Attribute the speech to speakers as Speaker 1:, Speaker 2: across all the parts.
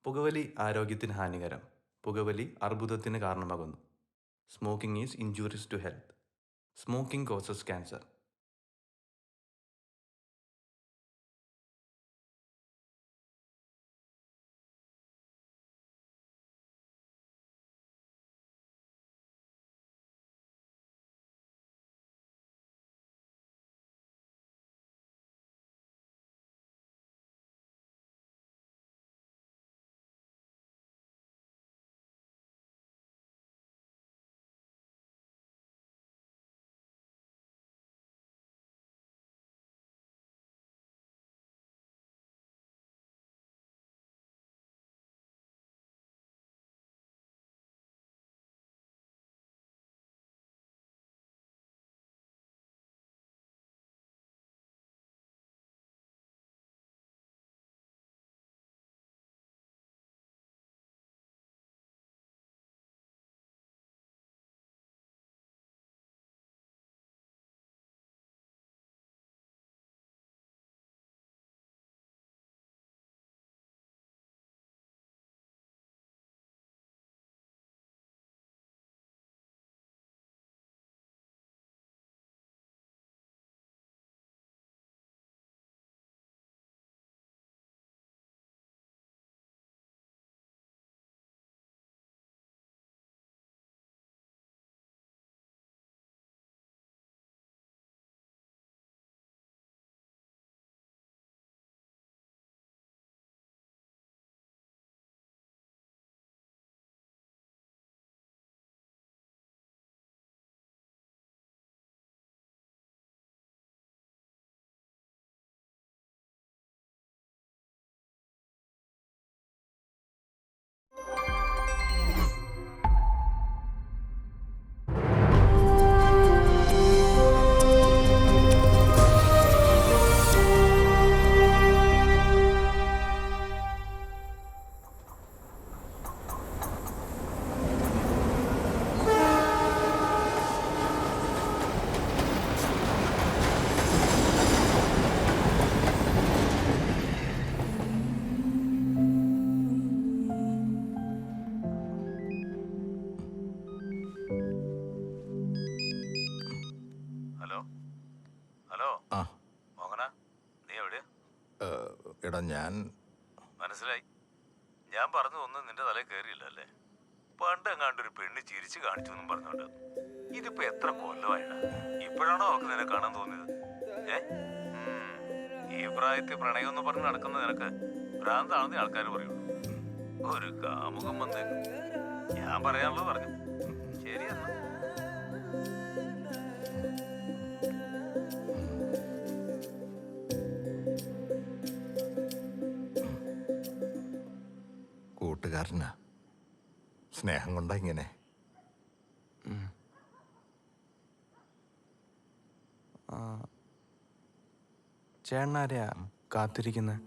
Speaker 1: പുകവലി ആരോഗ്യത്തിന് ഹാനികരം. പുകവലി അർബുദത്തിന് കാരണമാകുന്നു. Smoking is injurious to health. Smoking causes cancer.
Speaker 2: Hello hello
Speaker 3: ആ
Speaker 2: മോഹന, നീ എവിടെയാ?
Speaker 3: എടാ ഞാൻ
Speaker 2: മനസ്സിലായി. ഞാൻ പറഞ്ഞു ഒന്നും നിന്റെ തലയിൽ കയറിയില്ല അല്ലേ? പണ്ട് എങ്ങാണ്ടൊരു പെണ്ണ് ചിരിച്ചു കാണിച്ചു എന്നും പറഞ്ഞോണ്ട്. ഇതിപ്പോ എത്ര കൊല്ലമായിട്ടാ? ഇപ്പോഴാണോ അവർക്ക് നിന്നെ കാണാൻ തോന്നിയത്? ഈ പ്രായത്തിൽ പ്രണയം എന്ന് പറഞ്ഞ് നടക്കുന്ന നിനക്ക് ഭ്രാന്താണെന്ന് ആൾക്കാർ പറയുള്ളൂ. ഒരു കാമുകം വന്നേക്കും. ഞാൻ പറയാനുള്ളത് പറഞ്ഞു. ശരിയെന്നാ.
Speaker 3: കൂട്ടുകാരനാ, സ്നേഹം കൊണ്ടാ ഇങ്ങനെ.
Speaker 1: ചേട്ടനാരെയാ കാത്തിരിക്കുന്നത്?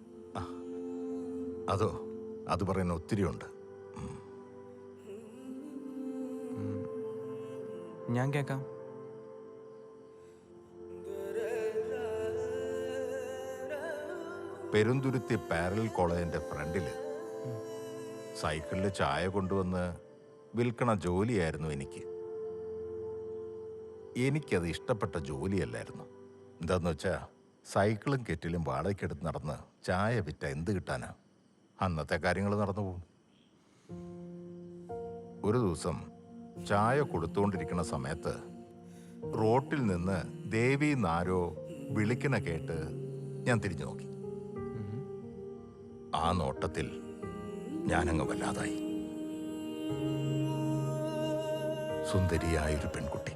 Speaker 3: അതോ, അത് പറയുന്ന ഒത്തിരി ഉണ്ട്.
Speaker 1: ഞാൻ കേൾക്കാം.
Speaker 3: പെരുന്തുരുത്തി പാരൽ കോളേജിന്റെ ഫ്രണ്ടില് സൈക്കിളിൽ ചായ കൊണ്ടുവന്ന് വിൽക്കണ ജോലിയായിരുന്നു എനിക്ക്. എനിക്കത് ഇഷ്ടപ്പെട്ട ജോലിയല്ലായിരുന്നു. എന്താന്ന് വെച്ചാ, സൈക്കിളും കെറ്റിലും വാടകയ്ക്കെടുത്ത് നടന്ന് ചായ വിറ്റ എന്ത് കിട്ടാനാ? അന്നത്തെ കാര്യങ്ങൾ നടന്നു പോകും. ഒരു ദിവസം ചായ കൊടുത്തുകൊണ്ടിരിക്കുന്ന സമയത്ത് റോട്ടിൽ നിന്ന് ദേവി നാരോ വിളിക്കണ കേട്ട് ഞാൻ തിരിഞ്ഞു നോക്കി. ആ നോട്ടത്തിൽ ഞാനങ്ങ് വല്ലാതായി. സുന്ദരിയായൊരു പെൺകുട്ടി,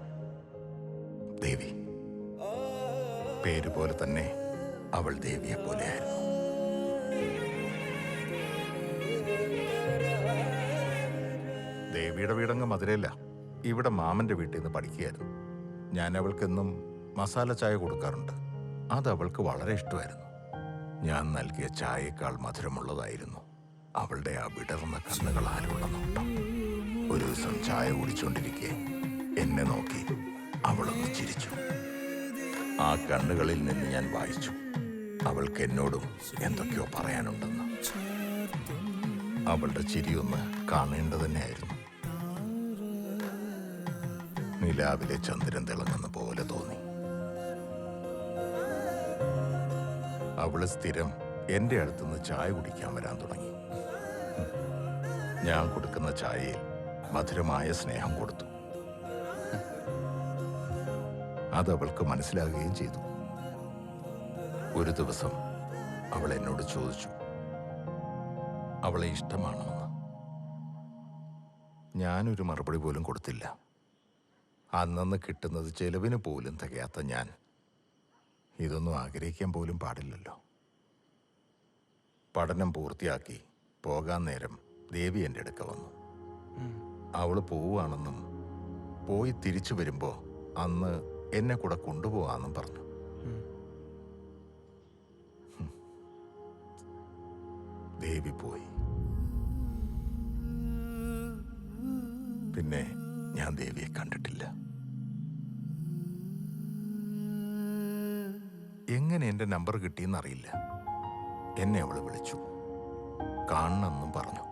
Speaker 3: ദേവി. പേര് പോലെ തന്നെ അവൾ ദേവിയെ പോലെയായിരുന്നു. ദേവിയുടെ വീടങ്ങ് മധുരയില്ല. ഇവിടെ മാമന്റെ വീട്ടിൽ നിന്ന് പഠിക്കുകയായിരുന്നു. ഞാൻ അവൾക്കെന്നും മസാല ചായ കൊടുക്കാറുണ്ട്. അത് അവൾക്ക് വളരെ ഇഷ്ടമായിരുന്നു. ഞാൻ നൽകിയ ചായയേക്കാൾ മധുരമുള്ളതായിരുന്നു അവളുടെ ആ വിടർന്ന കണ്ണുകൾ ആലുള്ള നോട്ടം. ഒരു ദിവസം ചായ കുടിച്ചുകൊണ്ടിരിക്കെ എന്നെ നോക്കി അവളൊന്ന് ചിരിച്ചു. ആ കണ്ണുകളിൽ നിന്ന് ഞാൻ വായിച്ചു, അവൾക്ക് എന്നോടും എന്തൊക്കെയോ പറയാനുണ്ടെന്ന്. അവളുടെ ചിരിയൊന്ന് കാണേണ്ടത് തന്നെയായിരുന്നു. നിലാവിലെ ചന്ദ്രൻ തിളങ്ങുന്ന പോലെ തോന്നി. അവള് സ്ഥിരം എൻ്റെ അടുത്തുനിന്ന് ചായ കുടിക്കാൻ വരാൻ തുടങ്ങി. ഞാൻ കൊടുക്കുന്ന ചായയിൽ മധുരമായ സ്നേഹം കൊടുത്തു. അതവൾക്ക് മനസ്സിലാകുകയും ചെയ്തു. ഒരു ദിവസം അവൾ എന്നോട് ചോദിച്ചു അവളെ ഇഷ്ടമാണോ എന്ന്. ഞാനൊരു മറുപടി പോലും കൊടുത്തില്ല. അന്നന്ന് കിട്ടുന്നത് ചെലവിന് പോലും തികയാത്ത ഞാൻ ഇതൊന്നും ആഗ്രഹിക്കാൻ പോലും പാടില്ലല്ലോ. പഠനം പൂർത്തിയാക്കി പോകാൻ നേരം ദേവി എൻ്റെ അടുക്ക വന്നു. അവൾ പോവുകയാണെന്നും പോയി തിരിച്ചു വരുമ്പോൾ അന്ന് എന്നെ കൂടെ കൊണ്ടുപോകാമെന്നും പറഞ്ഞു. ദേവി പോയി. പിന്നെ ഞാൻ ദേവിയെ കണ്ടിട്ടില്ല. എങ്ങനെ എൻ്റെ നമ്പർ കിട്ടിയെന്നറിയില്ല. എന്നെ അവൾ വിളിച്ചു, കാണണമെന്നും പറഞ്ഞു.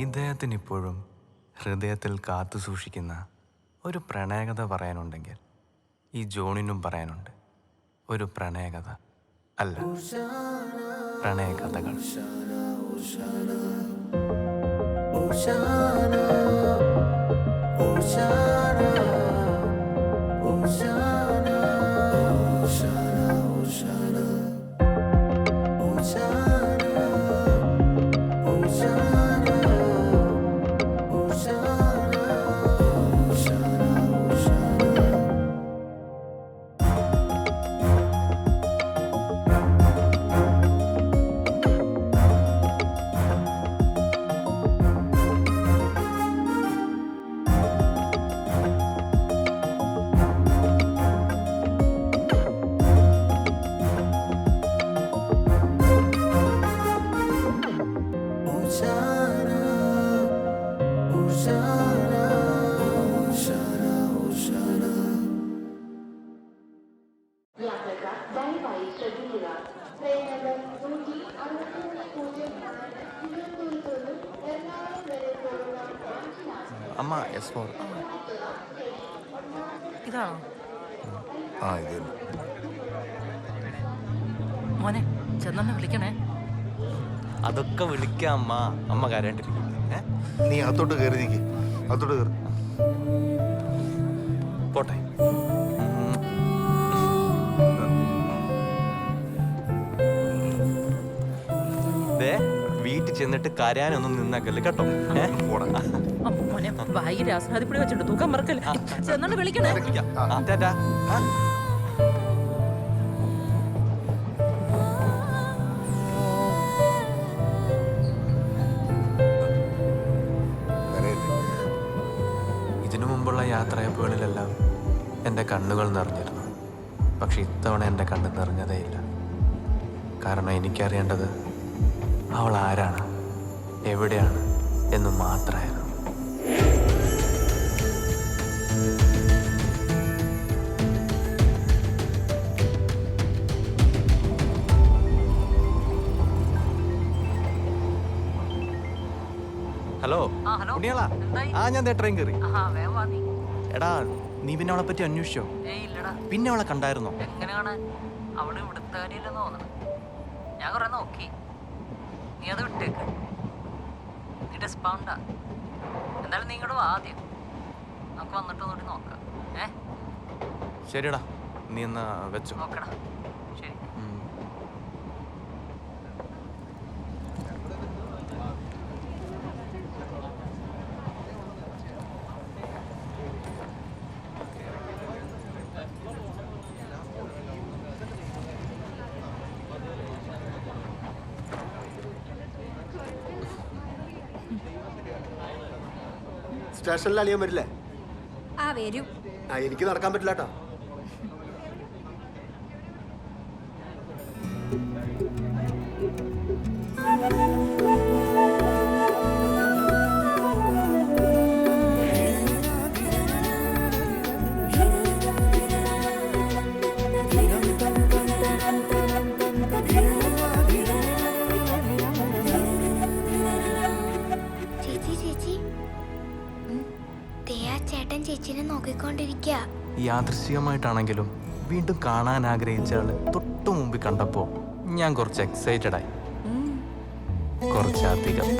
Speaker 1: ഇദ്ദേഹത്തിന് ഇപ്പോഴും ഹൃദയത്തിൽ കാത്തു സൂക്ഷിക്കുന്ന ഒരു പ്രണയകഥ പറയാനുണ്ടെങ്കിൽ ഈ ജോണിനും പറയാനുണ്ട് ഒരു പ്രണയകഥ. അല്ല, പ്രണയകഥകൾ. അമ്മ S4.
Speaker 4: ഇതാണോ
Speaker 3: ആ ഇത്
Speaker 4: മോനെ? ചെന്നെ വിളിക്കണേ.
Speaker 1: അതൊക്കെ വിളിക്കാം അമ്മ. അമ്മ കരണ്ടിരിക്കും.
Speaker 3: നീ അകത്തോട്ട് കയറി നിൽക്കി. അകത്തോട്ട് കയറി
Speaker 1: പോട്ടെ. വീട്ടിൽ ചെന്നിട്ട് കരയാനൊന്നും നിന്നാക്കല്ലേ കേട്ടോ.
Speaker 4: മോനെ ബാഗിൽ ആസ്നാദിപ്പൊടി വെച്ചിട്ടുണ്ട്, തൂക്കം മറക്കല്ലേ. ചെന്നെ വിളിക്കണേ.
Speaker 1: ഇതിനു മുമ്പുള്ള യാത്രയപ്പുകളിലെല്ലാം എൻ്റെ കണ്ണുകൾ നിറഞ്ഞിരുന്നു. പക്ഷെ ഇത്തവണ എൻ്റെ കണ്ണ് നിറഞ്ഞതേയില്ല. കാരണം എനിക്കറിയേണ്ടത് അവൾ ആരാണ്, എവിടെയാണ് എന്ന് മാത്രമായിരുന്നു. ഹലോ കുട്ടികളാ. ഞാൻ ട്രെയിൻ കയറി. എടാ, നീ പിന്നെ അവളെ പറ്റി അന്വേഷിച്ചോ? പിന്നെ അവളെ കണ്ടായിരുന്നോ?
Speaker 4: എങ്ങനെയാണ് അവള് ഇവിടുത്തെ കാര്യമില്ലെന്ന് തോന്നുന്നു. ഞാൻ കുറെ നോക്കി. നീ അത് വിട്ടേക്ക്. നീ ഡിസ്പൗണ്ടാ. എന്തായാലും നീ ഇങ്ങോട്ട് വാ ആദ്യം. നമുക്ക് വന്നിട്ട് ഒന്നുകൂടി നോക്കാം.
Speaker 1: ശരിടാ, നീ എന്നാ വെച്ചോ.
Speaker 4: നോക്കടാ. ശരി.
Speaker 5: സ്റ്റേഷനിൽ അളിയാൻ വരില്ലേ?
Speaker 6: ആ വരും.
Speaker 5: എനിക്ക് നടക്കാൻ പറ്റില്ല കേട്ടോ.
Speaker 7: ചേച്ചിനെ നോക്കിക്കൊണ്ടിരിക്കുക.
Speaker 1: യാദൃശ്ചികമായിട്ടാണെങ്കിലും വീണ്ടും കാണാൻ ആഗ്രഹിച്ച ആള് തൊട്ടു മുമ്പിൽ കണ്ടപ്പോൾ ഞാൻ കുറച്ച് എക്സൈറ്റഡ് ആയി, കുറച്ചധികം.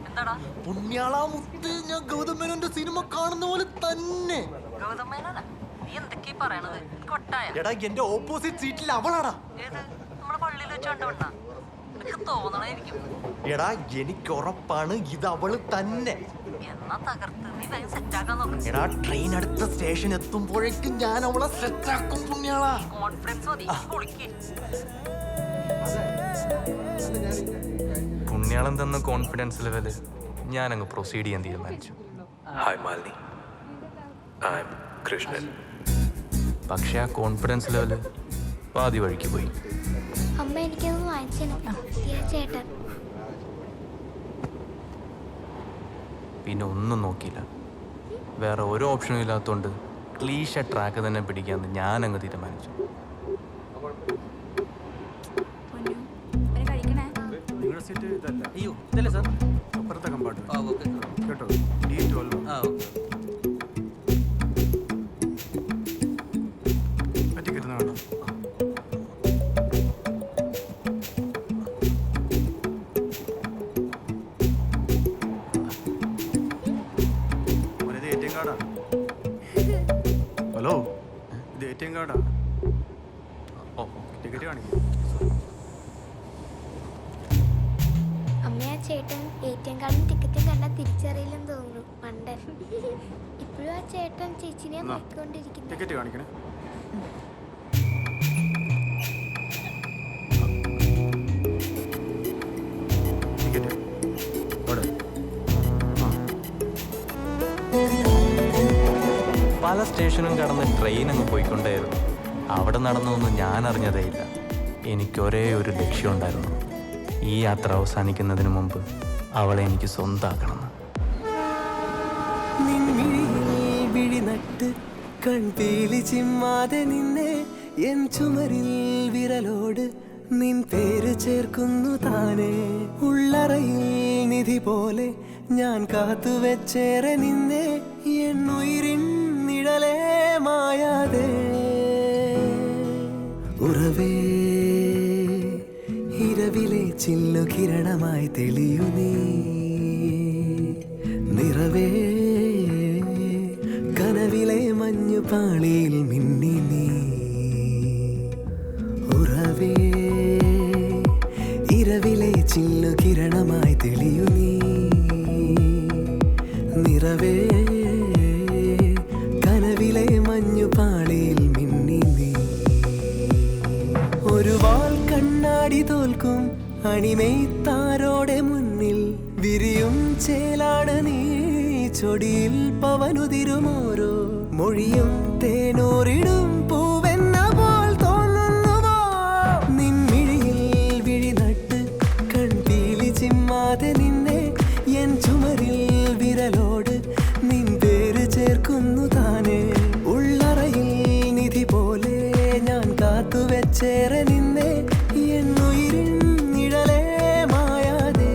Speaker 4: എന്താടാ
Speaker 5: പുണ്യാളാമുത്ത്, ഞാൻ ഗൗതം മേനോന്റെ സിനിമ കാണുന്ന പോലെ തന്നെ.
Speaker 4: ഗൗതം മേനോനാ? നീ എന്തൊക്കെയാ പറയണത്? നിനക്ക് ഒട്ടായ?
Speaker 5: എടാ, എന്റെ ഓപ്പോസിറ്റ് സീറ്റിൽ അവളാടാ.
Speaker 4: ഏത്? നമ്മളെ പള്ളിയിൽ വെച്ച് കണ്ടുകൊണ്ടാ? നിനക്ക് തോന്നണായിരിക്കും.
Speaker 5: എടാ, എനിക്ക് ഉറപ്പാണ് ഇത് അവള് തന്നെ.
Speaker 4: എന്നാ തകർത്ത് നീ വേഗം സെറ്റാക്കാൻ നോക്ക്.
Speaker 5: എടാ, ട്രെയിൻ അടുത്ത സ്റ്റേഷൻ എത്തുമ്പോഴേക്കും ഞാൻ അവളെ സെറ്റാക്കും പുണ്യാളാ.
Speaker 4: കോൺഫിഡൻസ് മതി, പൊളിക്ക്.
Speaker 1: പുണ്യാളം തന്ന കോൺഫിഡൻസ് ലെവല് ഞാനങ്ങ് പ്രൊസീഡ് ചെയ്യാൻ തീരുമാനിച്ചു.
Speaker 8: Hi Malini, I M Krishnan.
Speaker 1: പക്ഷെ ആ കോൺഫിഡൻസ് ലെവല് പാതി വഴിക്ക് പോയി.
Speaker 7: അമ്മ എനിക്കൊന്ന് വാങ്ങിച്ചു ചേട്ടൻ.
Speaker 1: പിന്നെ ഒന്നും നോക്കിയില്ല. വേറെ ഒരു ഓപ്ഷനും ഇല്ലാത്തതുകൊണ്ട് ക്ലീശ ട്രാക്ക് തന്നെ പിടിക്കാമെന്ന് ഞാനങ്ങ് തീരുമാനിച്ചു.
Speaker 9: അയ്യോ ഇതല്ലേ സാർ, അപ്പുറത്തെ കമ്പാർട്ട്മെന്റ് കേട്ടോ, D12. പറ്റിക്കിരുന്ന വേണം. ഇത് ATM കാർഡാ. ഹലോ, ഇത് ATM കാർഡാ.
Speaker 1: ഓ,
Speaker 9: ടിക്കറ്റ് കാണിക്കും.
Speaker 7: അമ്മയാ ചേട്ടൻ ATM കാർഡും ടിക്കറ്റും കണ്ടാൽ തിരിച്ചറിയില്ലെന്ന് തോന്നുന്നു, മണ്ടൻ. ഇപ്പോഴും ആ ചേട്ടൻ ചേച്ചിനെ നോക്കിക്കൊണ്ടിരിക്കുന്നു.
Speaker 9: ടിക്കറ്റ് കാണിക്കണേ. ടിക്കറ്റ് അവിടെ.
Speaker 1: പല സ്റ്റേഷനും കടന്ന് ട്രെയിൻ അങ്ങ് പോയിക്കൊണ്ടേയിരുന്നു. അവിടെ നടന്നതൊന്നും ഞാൻ അറിഞ്ഞതേയില്ല. എനിക്കൊരേ ഒരു ലക്ഷ്യമുണ്ടായിരുന്നു, ഈ യാത്ര അവസാനിക്കുന്നതിന് മുമ്പ് അവളെ എനിക്ക് സ്വന്തമാക്കണമെന്ന്.
Speaker 10: വിഴിനട്ട് കൺപീലി ചിമ്മാതെ നിന്നെ എൻ ചുമരിൽ വിരലോട് നിൻ പേര് ചേർക്കുന്നു താനേ. ഉള്ളറയിൽ നിധി പോലെ ഞാൻ കാത്തുവെച്ചേറെ നിന്നെ എന്നുയിരിൻ നിഴലേ മായാതെ. ഉറവേ ഇരവിലെ ചില്ലു കിരണമായി തെളിയു നീ. നിറവേ കനവിലെ മഞ്ഞു പാളിയിൽ മിന്നി നീ. ഉറവേ ഇരവിലെ ചില്ലു കിരണമായി തെളിയു നീ. നിറവേ കനവിലെ മഞ്ഞു പാളിയിൽ മിന്നി നീ. ഒരു വാൾ കണ്ണാടി തോൽക്കും അണിമെയ്ത്താരോടെ മുന്നിൽ വിരിയും ചേലാണ് നീ. ചൊടിയിൽ പവനുതിരുമോരോ മൊഴിയും തേനൂറിടും പൂവെന്ന പോൽ തോന്നുന്നുവോ. നിൻമിഴിയിൽ വിഴിനട്ട് കൺപീലി ചിമ്മാതെ നിന്നെ എൻ ചുമരിൽ വിരലോട് നിൻ പേര് ചേർക്കുന്നു താനേ. ഉള്ളറയിൽ നിധി പോലെ ഞാൻ കാത്തുവെച്ചേറെ നിന്നെ എന്നുയിരിൻ നിഴലേ മായാതെ.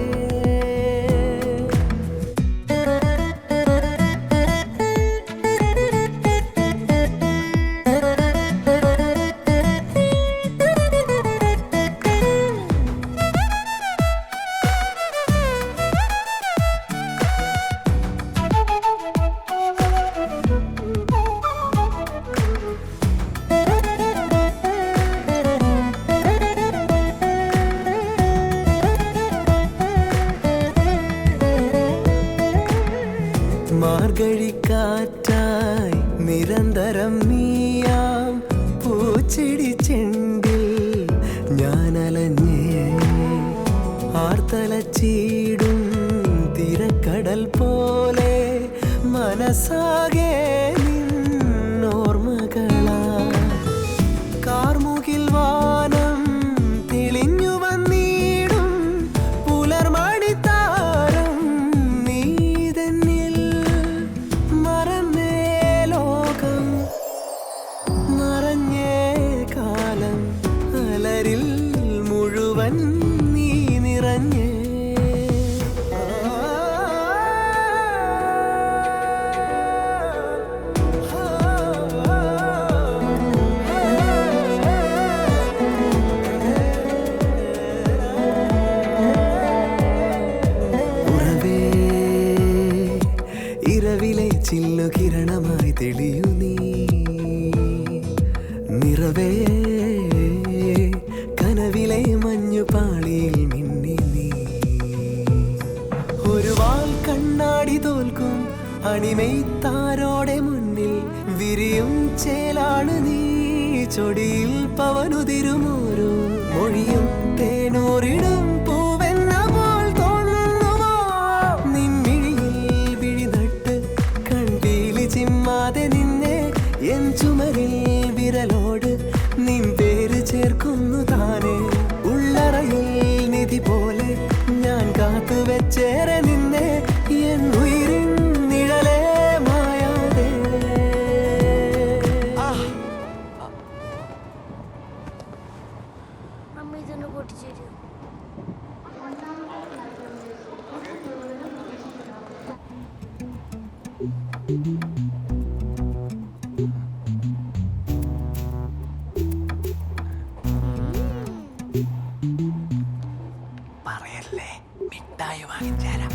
Speaker 10: മാർഗഴിക്കാറ്റായി നിരന്തരം നീയാം പൂച്ചെടി ചെണ്ടിൽ ഞാനലഞ്ഞേ. ആർത്തലച്ചീടും തിരക്കടൽ പോലെ മനസ്സാകെ നിന്നോർമ്മകളാ കാർമുകിൽ വാനം തെളിഞ്ഞു വന്നിടും പുലർമണിത്താരം നീ തന്നിൽ മറന്നേ ലോകം മറഞ്ഞേ കാലം അലരിൽ മുഴുവൻ നീ നിറഞ്ഞേ ഉറവേ ഇരവിലെ ചില്ലു കിരണമായി തെളിയു നീ നിറവേ കനവിലെ മഞ്ഞുപാളിയിൽ മിന്നി നീ ഒരു വാൽ കണ്ണാടി തോൽക്കും അണിമൈത്താരോടെ മുന്നിൽ വിരിയും ചേലാണ് നീ ചൊടിയിൽ പവനുതിരുമോരോ മൊഴിയും തേനൂറിടും പൂവെന്ന പോൽ തോന്നുന്നുവോ നിൻമിഴിയിൽ വിഴിനട്ട് കണ്ടീലി ചിമ്മാതെ നിന്നെ എൻ ചുമരിൽ വിരലോട് നിൻ പേര് ചേർക്കുന്നു താനെ ഉള്ളറയിൽ നിധി പോലെ ഞാൻ കാത്തുവെച്ചേറെ നിന്നെ എൻ ഉയിരിൻ നിഴലേ മായാതെ
Speaker 7: അമ്മ ഇതൊന്ന് പൊട്ടിച്ചു
Speaker 5: പറയല്ലേ മിഠായി വാങ്ങിച്ചേരാം.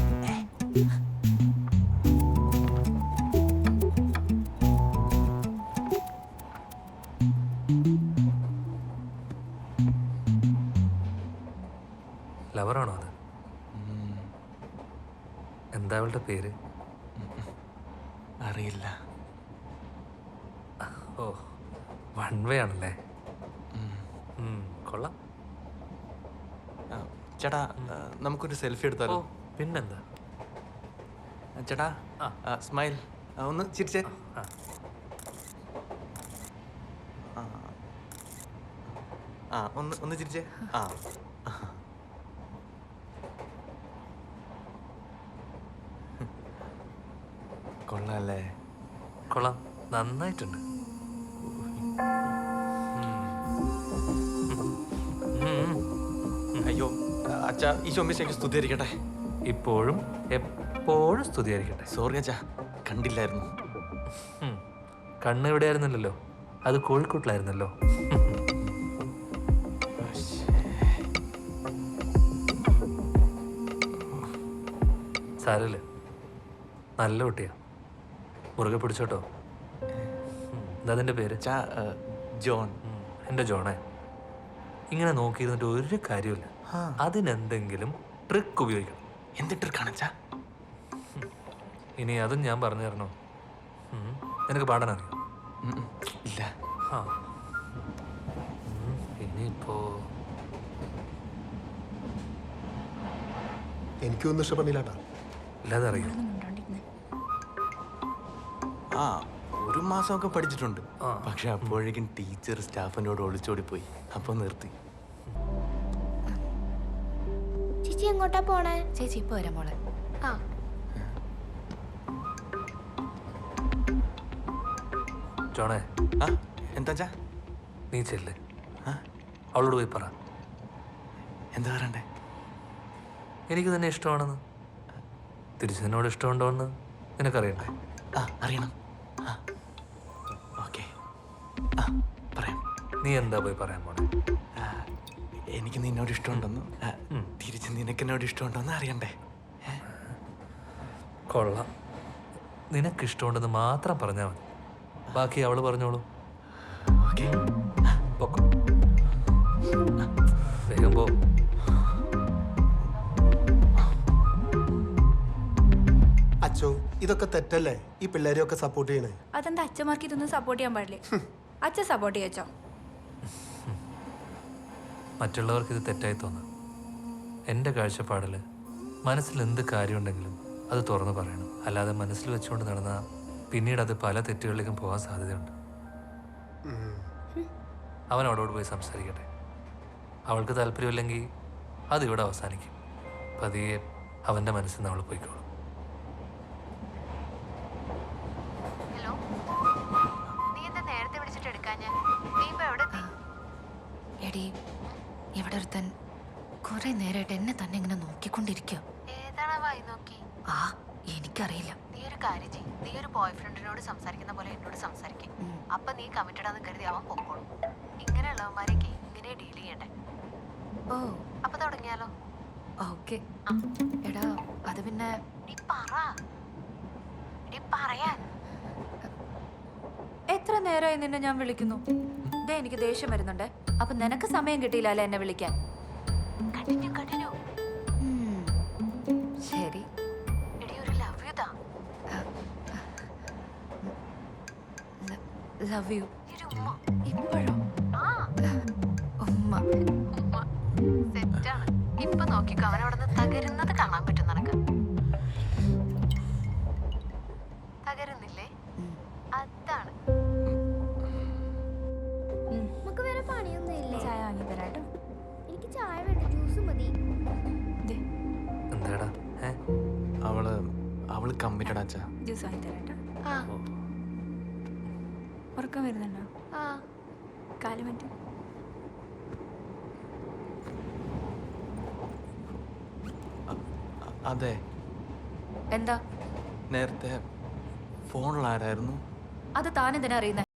Speaker 8: ലവറാണോ അത്? എന്താ അവളുടെ പേര്?
Speaker 5: അറിയില്ല.
Speaker 8: ഓ, വൺ വേ ആണല്ലേ? കൊള്ളാം.
Speaker 1: ചേട്ടാ നമുക്കൊരു സെൽഫി എടുത്താലോ?
Speaker 8: പിന്നെന്താ
Speaker 1: ചേട്ടാ സ്മൈൽ ഒന്ന് ചിരിച്ചേ. ഒന്ന് ചിരിച്ചേ. കൊള്ളാല്ലേ?
Speaker 8: കൊള്ളാം, നന്നായിട്ടുണ്ട്.
Speaker 1: അയ്യോ അച്ഛാ ഈശോ മിശിഹായ്ക്ക് സ്തുതിയായിരിക്കട്ടെ.
Speaker 8: ഇപ്പോഴും എപ്പോഴും സ്തുതിയായിരിക്കട്ടെ.
Speaker 1: സോറി അച്ഛാ, കണ്ടില്ലായിരുന്നു.
Speaker 8: കണ്ണ് ഇവിടെ ആയിരുന്നല്ലോ, അത് കോഴിക്കോട്ടിലായിരുന്നല്ലോ. സാരല്ലേ, നല്ല കുട്ടിയാ, മുറുകെ പിടിച്ചോട്ടോ. എന്താ അതിൻ്റെ പേര്?
Speaker 1: ജോൺ.
Speaker 8: എൻ്റെ ജോണേ, ഇങ്ങനെ നോക്കിയിരുന്നിട്ട് ഒരു കാര്യമില്ല. അതിനെന്തെങ്കിലും ട്രിക്ക് ഉപയോഗിക്കണം.
Speaker 1: എന്ത് ട്രിക്കാണ് അച്ഛാ?
Speaker 8: ഇനി അതും ഞാൻ പറഞ്ഞു തരണോ? നിനക്ക് പാടാൻ അറിയോ?
Speaker 1: ഇല്ല.
Speaker 8: ഇനിയിപ്പോ
Speaker 11: എനിക്കൊന്നും ഇഷ്ടപ്പെടില്ലാട്ടാ.
Speaker 8: ഇല്ലാതെ അറിയോ?
Speaker 1: ഒരു മാസമൊക്കെ പഠിച്ചിട്ടുണ്ട്. പക്ഷെ അപ്പോഴേക്കും ടീച്ചർ സ്റ്റാഫിനോട് ഒളിച്ചോടി പോയി. അപ്പൊ നിർത്തി.
Speaker 7: ചേച്ചി എങ്ങോട്ടാ പോണേ?
Speaker 4: ചേച്ചി ഇപ്പൊ വരാം മോളെ.
Speaker 7: ആ
Speaker 8: ജോണേ,
Speaker 1: എന്താ
Speaker 8: നീ ചെല്ല്, അവളോട് പോയി പറ.
Speaker 1: എന്താ പറയണ്ടേ?
Speaker 8: എനിക്ക് തന്നെ ഇഷ്ടമാണെന്ന്. തിരിച്ച് നിന്നോട് ഇഷ്ടമുണ്ടോന്ന് നിനക്കറിയണ്ടേ?
Speaker 1: അറിയണം. ഓക്കെ, പറയാം.
Speaker 8: നീ എന്താ പോയി പറയാൻ പോണേ?
Speaker 1: എനിക്ക് നിന്നോട് ഇഷ്ടമുണ്ടെന്ന്, തിരിച്ച് നിനക്ക് എന്നോട് ഇഷ്ടമുണ്ടോന്ന് അറിയണ്ടേ?
Speaker 8: കൊള്ളാം, നിനക്കിഷ്ടമുണ്ടെന്ന് മാത്രം പറഞ്ഞാൽ മതി, ബാക്കി അവള് പറഞ്ഞോളൂ.
Speaker 1: ഓക്കെ,
Speaker 8: പൊക്കോ, വേഗം പോ.
Speaker 11: അച്ചോ, ഇതൊക്കെ തെറ്റല്ലേ? ഈ പിള്ളേരെയൊക്കെ സപ്പോർട്ട് ചെയ്യണേ.
Speaker 6: അതെന്താ അച്ഛന്മാർക്ക് ഇതൊന്നും സപ്പോർട്ട് ചെയ്യാൻ പാടില്ലേ? അച്ഛൻ സപ്പോർട്ട് ചെയ്യച്ചോ?
Speaker 8: മറ്റുള്ളവർക്ക് ഇത് തെറ്റായി തോന്നാം. എൻ്റെ കാഴ്ചപ്പാടിൽ മനസ്സിൽ എന്ത് കാര്യമുണ്ടെങ്കിലും അത് തുറന്നു പറയണം. അല്ലാതെ മനസ്സിൽ വെച്ചുകൊണ്ട് നടന്ന പിന്നീട് അത് പല തെറ്റുകളിലേക്കും പോകാൻ സാധ്യതയുണ്ട്. അവൻ അവളോട് പോയി സംസാരിക്കട്ടെ. അവൾക്ക് താല്പര്യമില്ലെങ്കിൽ അതിവിടെ അവസാനിക്കും. പതിയെ അവൻ്റെ മനസ്സിൽ നിന്ന് അവൾ പോയിക്കോളും.
Speaker 4: ഹലോ, നീ എന്താ നേരത്തെ വിളിച്ചിട്ട് എടുക്കാൻ? ഞാൻ നീ ഇപ്പൊ എവിടെ എത്തി? എടി, ഇവിടെ ഒരുത്തൻ കുറെ നേരമായിട്ട് എന്നെ തന്നെ ഇങ്ങനെ നോക്കിക്കൊണ്ടിരിക്കുക. ഏതാണ് വായി നോക്കി? ആ, എനിക്കറിയില്ല. നീ ഒരു കാര്യം ചെയ്യ്, നീ ഒരു ബോയ് ഫ്രണ്ടിനോട് സംസാരിക്കുന്ന പോലെ എന്നോട് സംസാരിക്കും. അപ്പൊ നീ കമ്മിറ്റഡ് ആണെന്ന് കരുതി അവൻ പൊക്കോളും. ഇങ്ങനെയുള്ളവന്മാരെയൊക്കെ ഇങ്ങനെ ഡീൽ ചെയ്യണ്ടേ? ഓ, അപ്പൊ തുടങ്ങിയാലോ? ഓക്കെ. എടാ, അത് പിന്നെ നീ പറയാൻ.
Speaker 6: എത്ര നേരമായി നിന്നെ ഞാൻ വിളിക്കുന്നു? ദേ എനിക്ക് ദേഷ്യം വരുന്നുണ്ട്. അപ്പൊ നിനക്ക് സമയം കിട്ടിയില്ല അല്ലേ എന്നെ വിളിക്കാൻ?
Speaker 4: കണ്ടിന്യൂ. ശരി. എടി, ഒരു ലവ് യു താ. Love you. ഇപ്പോഴോ? ഉമ്മ സെറ്റാണ്. ഇപ്പൊ നോക്കിക്കോ, അവൻ അവിടെ നിന്ന് തകരുന്നത് കാണാൻ പറ്റും നിനക്ക്. തകരുന്നില്ലേ? അതാണ്.
Speaker 7: നമുക്ക് വേറെ പണിയൊന്നും ഇല്ലേ?
Speaker 6: ചായ വാങ്ങി തരാട്ടോ.
Speaker 7: എനിക്ക് ചായ വേണ്ട, ജ്യൂസ് മതി.
Speaker 8: എന്താടാ?
Speaker 1: അവള് കമ്മിറ്റഡ് അച്ഛാ.
Speaker 6: ജ്യൂസ് വാങ്ങി തരാട്ടോ.
Speaker 7: ആ
Speaker 6: ഉറക്കം വരുന്നുണ്ടോ?
Speaker 7: ആ
Speaker 6: കാല് മറ്റും.
Speaker 1: അതെ,
Speaker 6: എന്താ?
Speaker 1: നേരത്തെ ഫോണിൽ ആരായിരുന്നു?
Speaker 6: അത് താനെന്തിനാ അറിയുന്നത്?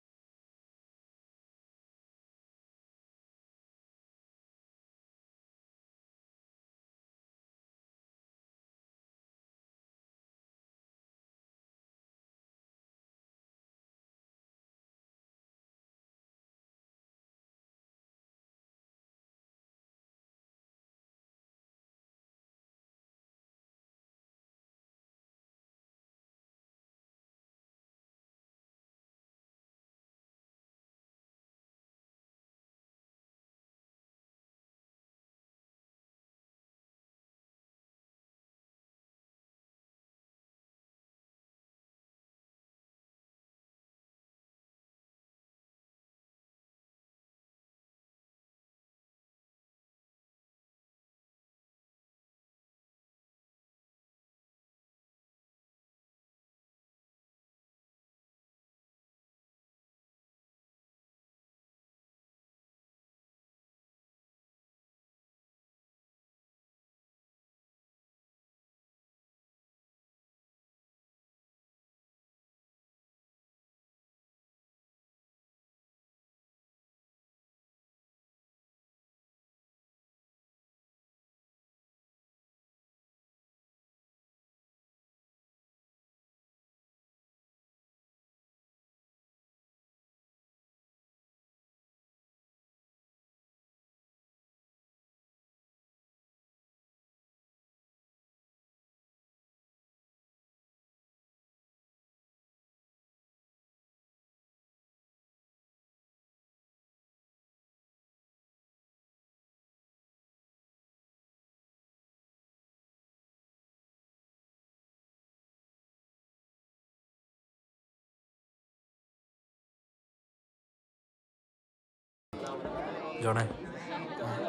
Speaker 8: ജോണേ,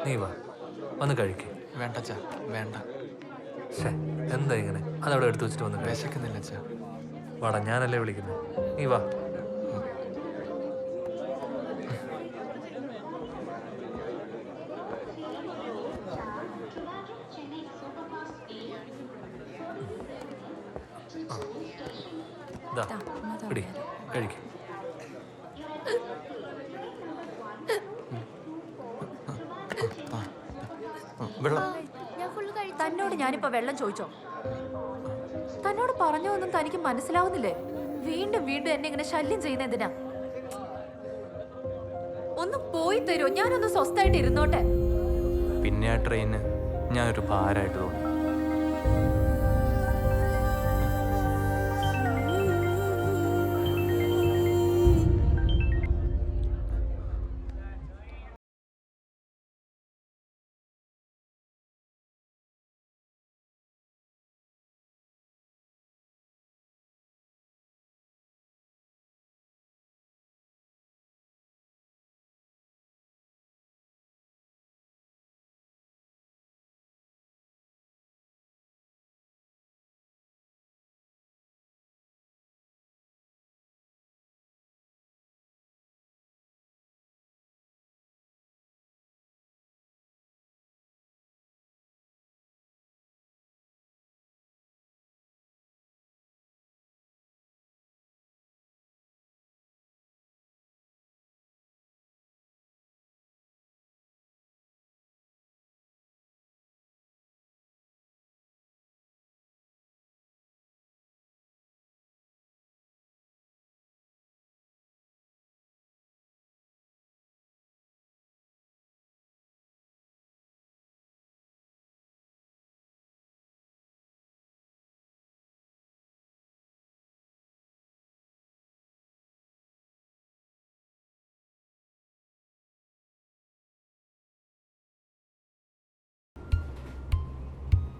Speaker 8: നീ വാ, വന്ന് കഴിക്ക്.
Speaker 1: വേണ്ട അച്ഛാ, വേണ്ട.
Speaker 8: എന്താ ഇങ്ങനെ? അതവിടെ എടുത്തു വെച്ചിട്ട് വന്ന് കഴിച്ചു.
Speaker 1: വിശക്കുന്നില്ല അച്ഛാ.
Speaker 8: വാടാ, ഞാനല്ലേ വിളിക്കുന്നത്. നീ വാ. പിടി, കഴിക്കും.
Speaker 7: ഞാൻ ഫുള്ള് കഴിച്ചു.
Speaker 6: തന്നോട് ഞാനിപ്പോ വെള്ളം ചോദിച്ചോ? തന്നോട് പറഞ്ഞൊന്നും തനിക്ക് മനസ്സിലാവുന്നില്ലേ? വീണ്ടും വീണ്ടും എന്നെ ഇങ്ങനെ ശല്യം ചെയ്യുന്ന എന്തിനാ? ഒന്ന് പോയി തരുമോ? ഞാനൊന്ന് സ്വസ്ഥായിട്ട് ഇരുന്നോട്ടെ.
Speaker 1: പിന്നെ ആ ട്രെയിന് ഞാനൊരു ഭാരമായിട്ട് തോന്നി.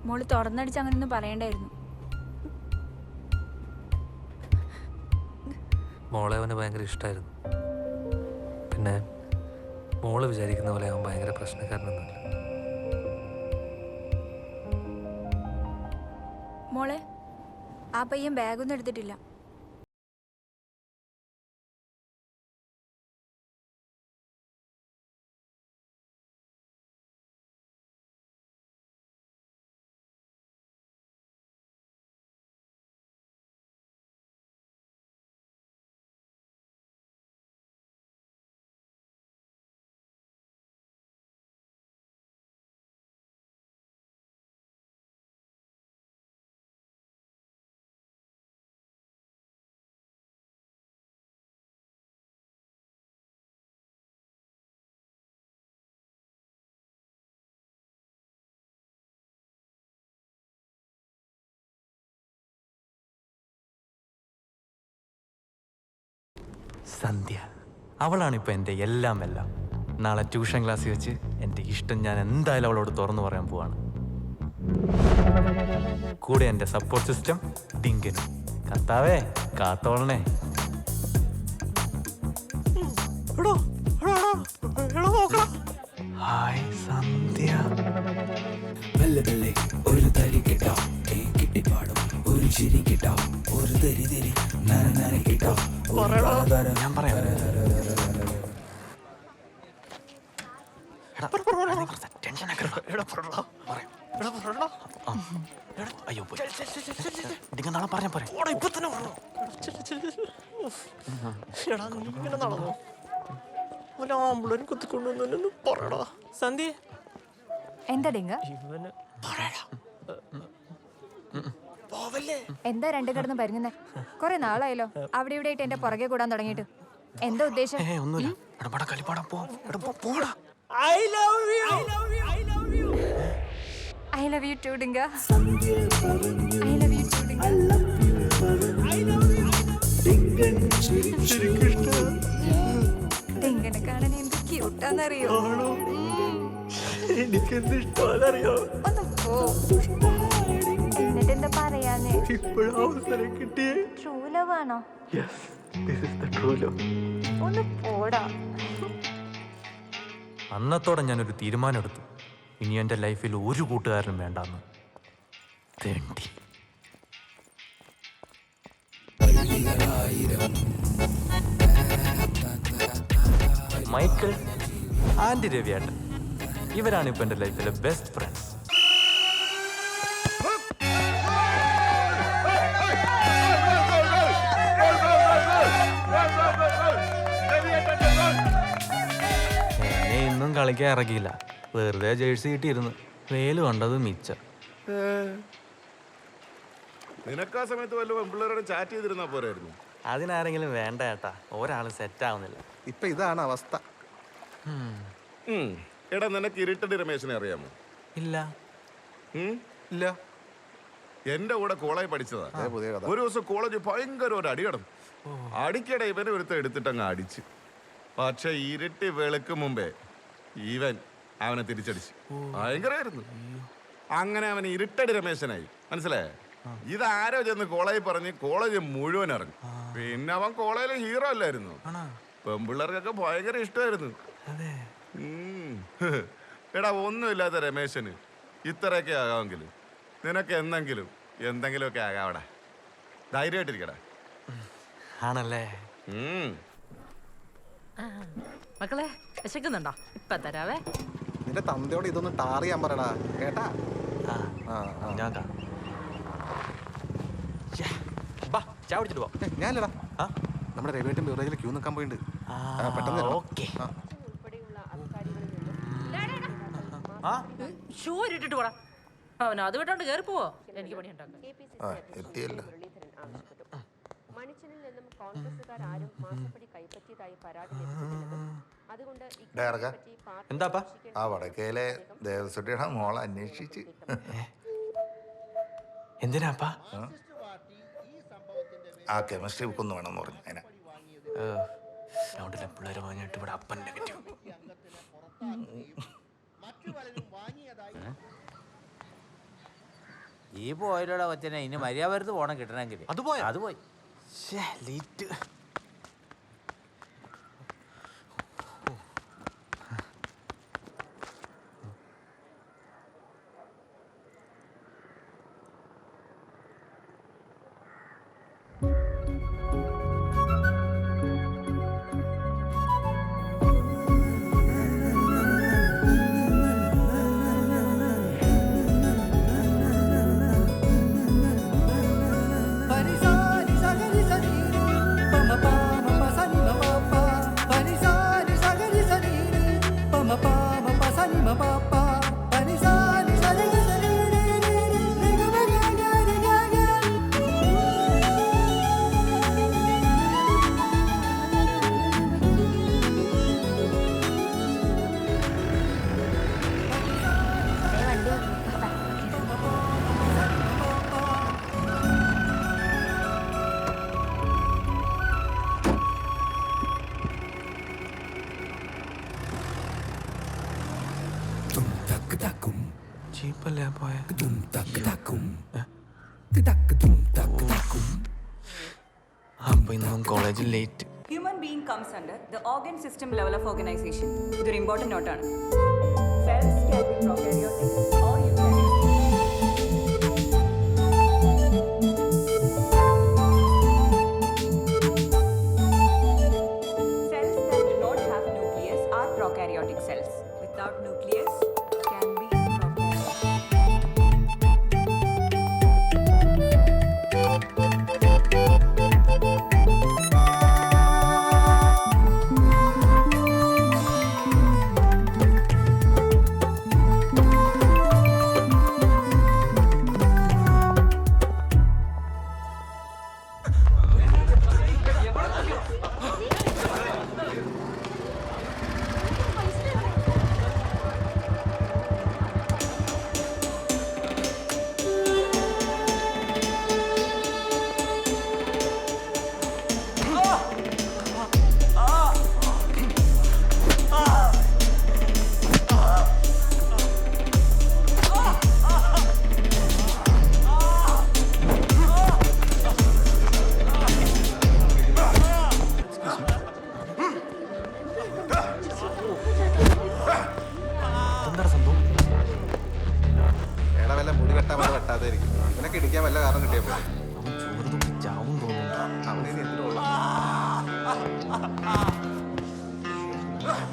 Speaker 12: മോള് തുറന്നടിച്ച് അങ്ങനെയൊന്നും പറയണ്ടായിരുന്നു.
Speaker 8: മോളെ അവന് ഭയങ്കര ഇഷ്ടമായിരുന്നു. പിന്നെ മോള് വിചാരിക്കുന്ന പോലെ അവൻ ഭയങ്കര പ്രശ്നക്കാരനൊന്നുമില്ല.
Speaker 12: മോളെ, ആ പയ്യൻ ബാഗൊന്നും എടുത്തിട്ടില്ല.
Speaker 1: സന്ധ്യ, അവളാണിപ്പോൾ എൻ്റെ എല്ലാം എല്ലാം. നാളെ ട്യൂഷൻ ക്ലാസ്സിൽ വെച്ച് എൻ്റെ ഇഷ്ടം ഞാൻ എന്തായാലും അവളോട് തുറന്നു പറയാൻ പോവാണ്. കൂടെ എൻ്റെ സപ്പോർട്ട് സിസ്റ്റം ഡിങ്കനും. കർത്താവേ കാത്തോളണേ. ഹായ് സന്ധ്യ.
Speaker 10: മെല്ലെ മെല്ലെ ഒരു തരി കിട്ടാം, കിട്ടിപ്പാടും ഒരു ചിരി കിട്ടാം, ഒരു തരി തരി നന കിട്ടാം.
Speaker 1: ഞാൻ പറയാം. അയ്യോ പോയി. ഡിങ്ക നാളെ പറഞ്ഞ പോരെ.
Speaker 5: സന്ധ്യ
Speaker 12: എന്താ ഡിങ്ക? എന്താ രണ്ടു കിടന്ന് പരുങ്ങുന്നേ? കുറെ നാളായല്ലോ അവിടെ ഇവിടെ ആയിട്ട് എന്റെ പുറകെ കൂടാൻ തുടങ്ങിയിട്ട്. എന്താ ഉദ്ദേശം?
Speaker 1: ഒന്നുമില്ല. കളിപ്പാടാൻ പോടാ.
Speaker 12: I love you too, Dinga. I love you too, Dinga. ഡിങ്കനെ കാണാൻ എന്ത് ക്യൂട്ടാന്നറിയോ?
Speaker 5: എനിക്കെന്ത് ഇഷ്ടമാണെന്നറിയോ?
Speaker 12: ഒന്ന് പോ. എന്നിട്ട് എന്താ പറയാന്ന്?
Speaker 5: ഇപ്പോഴും അവസരം കിട്ടിയേ.
Speaker 12: ട്രൂ ലവ് ആണോ?
Speaker 5: Yes, this is the true love.
Speaker 12: ഒന്ന് പോടാ.
Speaker 1: അന്നത്തോടെ ഞാനൊരു തീരുമാനം എടുത്തു. ഇനി എൻ്റെ ലൈഫിൽ ഒരു കൂട്ടുകാരനും വേണ്ടാന്ന്. തേണ്ടി മൈക്കിൾ ആൻഡ് രവിയേട്ടൻ, ഇവരാണ് ഇപ്പൊ എൻ്റെ ലൈഫിലെ ബെസ്റ്റ് ഫ്രണ്ട്സ്. എന്നെ ഇന്നും കളിക്കാൻ ഇറക്കിയില്ല. വെറുതെ ജേഴ്സി കിട്ടിയിരുന്നു. വെയിൽ കണ്ടത് മിച്ചം.
Speaker 3: നിനക്ക് ആ സമയത്ത് വല്ല പെൺപിള്ളേരോട് ചാറ്റ് ചെയ്തിരുന്നാ പോരായിരുന്നു.
Speaker 1: അതിനാരെങ്കിലും വേണ്ട ഏട്ടാ, ഒരാൾ സെറ്റ് ആവുന്നില്ല.
Speaker 3: ഇപ്പൊ ഇതാണ് അവസ്ഥ. എടാ, നിനക്ക് ഇരുട്ടടി രമേശനെ അറിയാമോ?
Speaker 1: ഇല്ല.
Speaker 3: ഇല്ല. എന്റെ കൂടെ കോളേജ് പഠിച്ചതാ. ഒരു ദിവസം കോളേജ് ഭയങ്കര ഒരു അടി കിടന്നു. അടിക്കടെ ഇവനെ ഒരുത്ത എടുത്തിട്ടങ്ങ് അടിച്ച്. പക്ഷെ ഇരുട്ടി വെളുക്ക് മുമ്പേ ഇവൻ അവനെ തിരിച്ചടിച്ചു. ഭയങ്കരമായിരുന്നു. അങ്ങനെ അവൻ ഇരുട്ടടി രമേശനായി. മനസ്സിലായേ? ഇതാരോ ചെന്ന് കോളേജിൽ പറഞ്ഞ് കോളേജ് മുഴുവൻ ഇറങ്ങി. പിന്നെ അവൻ കോളേജിലെ ഹീറോ അല്ലായിരുന്നു. പെൺപിള്ളേർക്കൊക്കെ ഭയങ്കര ഇഷ്ടമായിരുന്നു. എടാ, ഒന്നുമില്ലാത്ത രമേശന് ഇത്രയൊക്കെ ആകാമെങ്കിലും നിനക്ക് എന്തെങ്കിലുമൊക്കെ ആകാവടാ. ധൈര്യമായിട്ടിരിക്കടാ.
Speaker 1: ആണല്ലേ?
Speaker 4: മക്കളെ വിശക്കുന്നുണ്ടോ? ഇപ്പൊ തരാവേ.
Speaker 5: നിന്റെ തന്തയോട് ഇതൊന്ന് ടാർ ചെയ്യാൻ പറയടാ, കേട്ടാ?
Speaker 1: ഞാൻ
Speaker 5: ഞാനില്ലടാ, നമ്മുടെ രവിയേട്ടൻ ബിവറേജിൽ ക്യൂ നിൽക്കാൻ പോയിട്ടുണ്ട്. പെട്ടെന്ന്
Speaker 4: ഇട്ടിട്ട് പോടാ. അവൻ അത് വിട്ടോണ്ട് കേറി പോവോ? എനിക്ക് പണിയുണ്ടാക്കാം.
Speaker 3: എത്തിയല്ലോ.
Speaker 13: മണിച്ചനിൽ നിന്നും കോൺഗ്രസുകാർ ആരും മാസപ്പടി കൈപ്പറ്റിയതായി പരാതി ലഭിച്ചിട്ടില്ലെന്നും അതുകൊണ്ട്
Speaker 1: എന്താപ്പാ
Speaker 3: ആ വടക്കേലെ ദേവസ്വട്ടിയുടെ മോളെ അന്വേഷിച്ച്.
Speaker 1: എന്തിനാപ്പാ?
Speaker 3: ആ കെമിസ്ട്രി ബുക്ക് ഒന്ന് വേണമെന്ന് പറഞ്ഞു. അതിനാ
Speaker 1: പിള്ളേരെ വാങ്ങിയിട്ട് ഇവിടെ അപ്പൻ നെഗറ്റീവ്.
Speaker 14: ഈ പോയില്ലോടെ കൊച്ചനെ ഇനി മര്യാദ പോണം കിട്ടണമെങ്കിൽ
Speaker 5: അത് പോയോ?
Speaker 14: അത് പോയി.
Speaker 5: ലേറ്റ്.
Speaker 1: ജീപ്പല്ലേ പോയ അപ്പൊ ഇന്നും കോളേജിൽ late.
Speaker 13: Human being comes under the organ system level of organization. ഇതൊരു important നോട്ടാണ്. Cells can be prokaryotic or eukaryotic. Cells that do not have nucleus are prokaryotic cells. Without nucleus can be prokaryotic.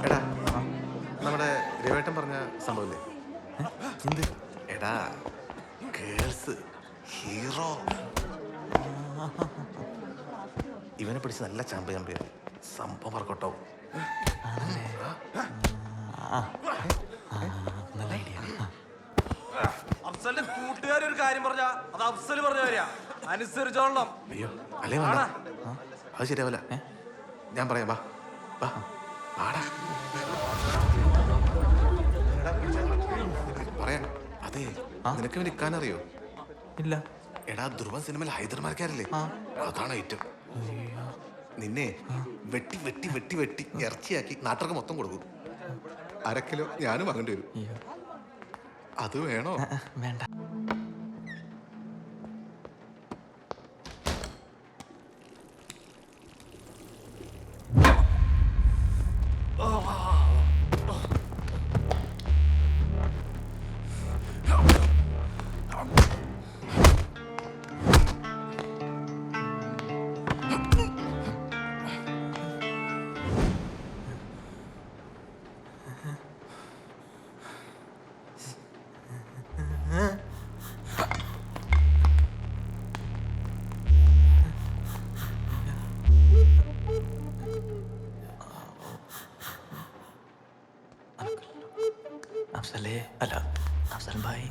Speaker 5: എടാ നമ്മുടെ രവേട്ടൻ പറഞ്ഞ സംഭവല്ലേ? എന്ത്? എടാ girls hero ഇവനെ പിടിച്ച് നല്ല ചമ്പ സംഭവം വർക്കൗട്ടാവും.
Speaker 9: അഫ്സലിന്റെ കൂട്ടുകാരൊരു കാര്യം പറഞ്ഞ അത് അഫ്സല് പറഞ്ഞ കാര്യ അനുസരിച്ചോളണം.
Speaker 5: അയ്യോ അല്ലേ വേണ്ട, അത് ശരിയാവില്ല. ഞാൻ പറയാം, വാ വാ വാടാ പറയാം. അതെ, നിനക്ക് ഇവൻ ഇക്കാനറിയോ?
Speaker 1: ഇല്ല.
Speaker 5: എടാ ധ്രുവൻ സിനിമയിൽ ഹൈദർമാർക്കാരല്ലേ, അതാണ് ഐറ്റം. നിന്നെ വെട്ടി വെട്ടി വെട്ടി വെട്ടി ഇറച്ചിയാക്കി നാട്ടുകാർക്ക് മൊത്തം കൊടുക്കും. 1/2 കിലോ ഞാനും വാങ്ങേണ്ടി വരും. അത് വേണോ?
Speaker 1: വേണ്ട. അഫ്സലേ, അല്ല അഫ്സൽ ഭായ്.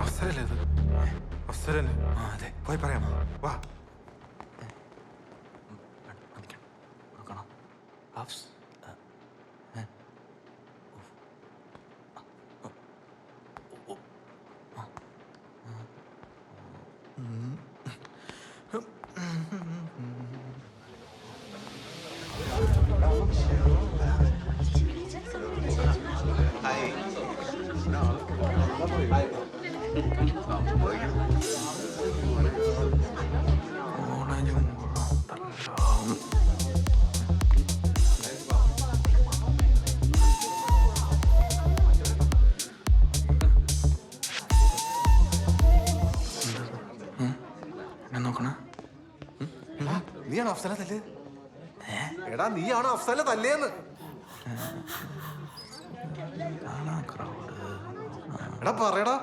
Speaker 5: അഫ്സലല്ലേ ഇത്? അഫ്സലല്ലേ?
Speaker 1: അതെ,
Speaker 5: പോയി പറയാം, വാ.
Speaker 1: നോക്കണം. അഫ്സ്
Speaker 5: നീയാണ് അഫ്സല തല്ല്? എടാ നീയാണ് അഫ്സല തല്ലേന്ന്. എടാ പറയടാ.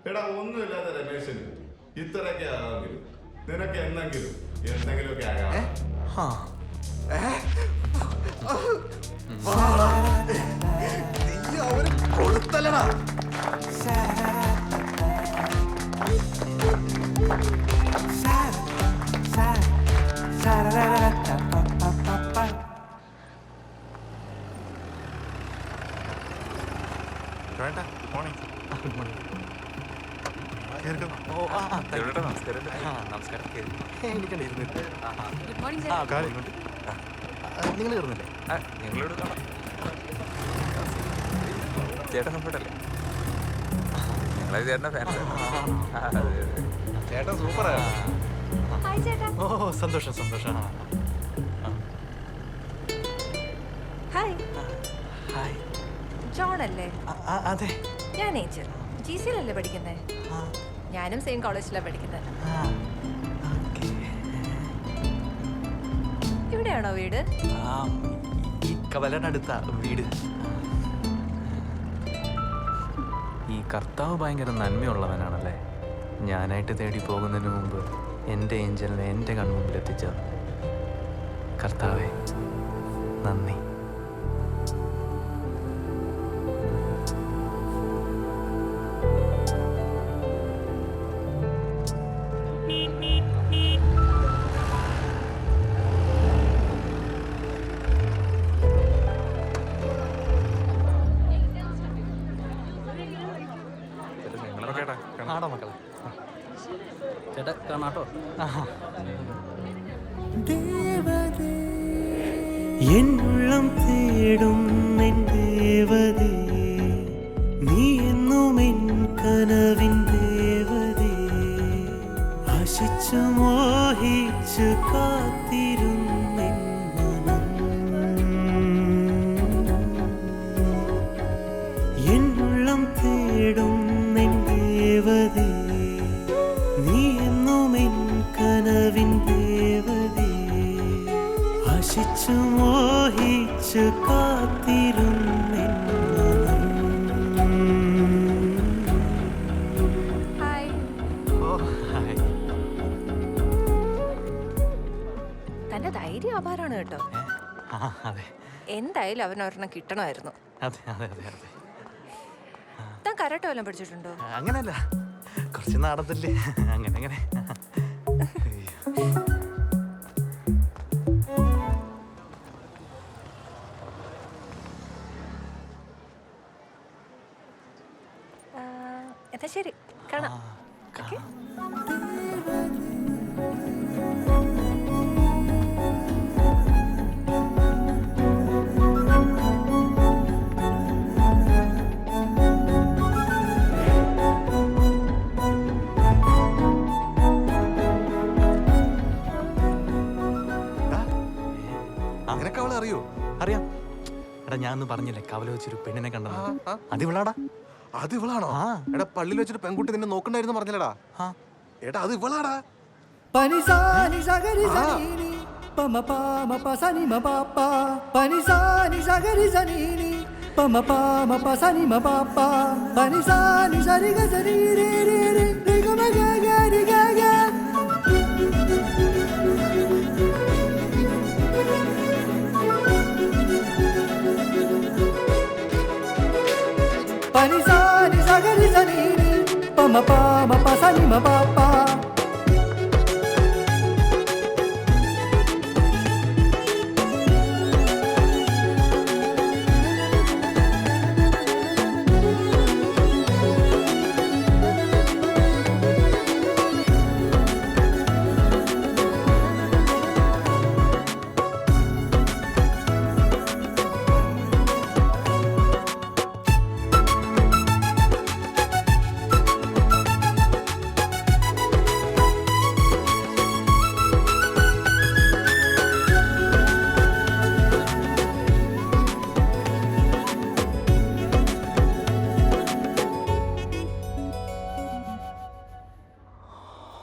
Speaker 3: എടാ ഒന്നുമില്ലാത്ത രമേശന് ഇത്രയൊക്കെ ആകാമെങ്കിലും നിനക്ക് എന്തെങ്കിലുമൊക്കെ ആകാം.
Speaker 5: നീ അവന് കൊളുത്തല്ലടാ.
Speaker 1: നിങ്ങൾ കയറുന്നില്ലേ?
Speaker 2: നിങ്ങളോട് കാണാം. ചേട്ടൻ കംഫർട്ടല്ലേ? ഞങ്ങളെ ചേട്ടൻ്റെ ഫാൻസ്.
Speaker 5: ചേട്ടാ സൂപ്പറാണ്.
Speaker 12: ഹായ് ചേട്ടാ.
Speaker 1: ഓ സന്തോഷം സന്തോഷം.
Speaker 12: ഹായ്.
Speaker 1: ഹായ്.
Speaker 12: ജോൺ അല്ലേ?
Speaker 1: അതെ.
Speaker 12: ഞാൻ ഏഞ്ചൽ. GCL പഠിക്കുന്നേ? ഞാനും സെയിം കോളേജിലാണ് പഠിക്കുന്നത്. ഇവിടെയാണോ വീട്?
Speaker 1: ഈ കവലനടുത്ത വീട്. ഈ കർത്താവ് ഭയങ്കര നന്മയുള്ളവനാണല്ലേ. ഞാനായിട്ട് തേടി പോകുന്നതിന് മുമ്പ് എൻ്റെ ഏഞ്ചലിനെ എൻ്റെ കൺമുമ്പിൽ എത്തിച്ചത്. കർത്താവേ നന്ദി. കാണാം മക്കളെ. ചേട്ടാ കാണാട്ടോ.
Speaker 10: എന്നുള്ളം തേടും എൻ ദേവതേ, നീ എന്നും എൻ കനവിൻ ദേവതേ, ആശിച്ചു മോഹിച്ചു കാത്തിരുന്നെൻ മനം. എന്നുള്ളം തേടും എൻ ദേവതേ, നീ എന്നും എൻ കനവിൻ ദേവതേ, ആശിച്ചു മോഹിച്ചു കാത്തിരുന്നെൻ മനം.
Speaker 12: ഹായ്.
Speaker 1: ഓ ഹായ്.
Speaker 12: തന്റെ ധൈര്യം അപാരാണ് കേട്ടോ.
Speaker 1: അതെ
Speaker 12: എന്തായാലും അവനൊരെണ്ണം കിട്ടണമായിരുന്നു.
Speaker 1: അതെ അതെ അതെ അതെ.
Speaker 12: താൻ കരാട്ടെ വല്ലതും പഠിച്ചിട്ടുണ്ടോ?
Speaker 1: അങ്ങനല്ല, കുറച്ച് നാടത്തില്ലേ, അങ്ങനെ അങ്ങനെ.
Speaker 12: എന്നാ ശരി, കാണാം. ഓക്കെ.
Speaker 5: നിനക്ക് അവളെ അറിയോ?
Speaker 1: അറിയാം. എടാ ഞാൻ ഒന്ന് പറഞ്ഞില്ലേ കവല വെച്ചൊരു പെണ്ണിനെ കണ്ടെന്ന്. അതിവളാടാ.
Speaker 5: അത് ഇവളാണോ? എടാ പള്ളിയിൽ വെച്ചിട്ട് പെൺകുട്ടി നിന്നെ നോക്കണ്ടായിരുന്നു പറഞ്ഞില്ലടാ. എടാ അത് ഇവളാടാ.
Speaker 10: പനിസാനി സഗരി സനീനി പമ പാമ പസനി മ പാപ്പ, പനിസാനി സഗരി സനീനി പമ പാമ പസനി മ പാപ്പ, പനിസാനി സരി ഗ സരി രെ രെ രെ രെ ഗ മ ഗ ഗ രി ഗ ഗ. పనిసాని సగరి సనీని పమ పామ పసని మ పాప.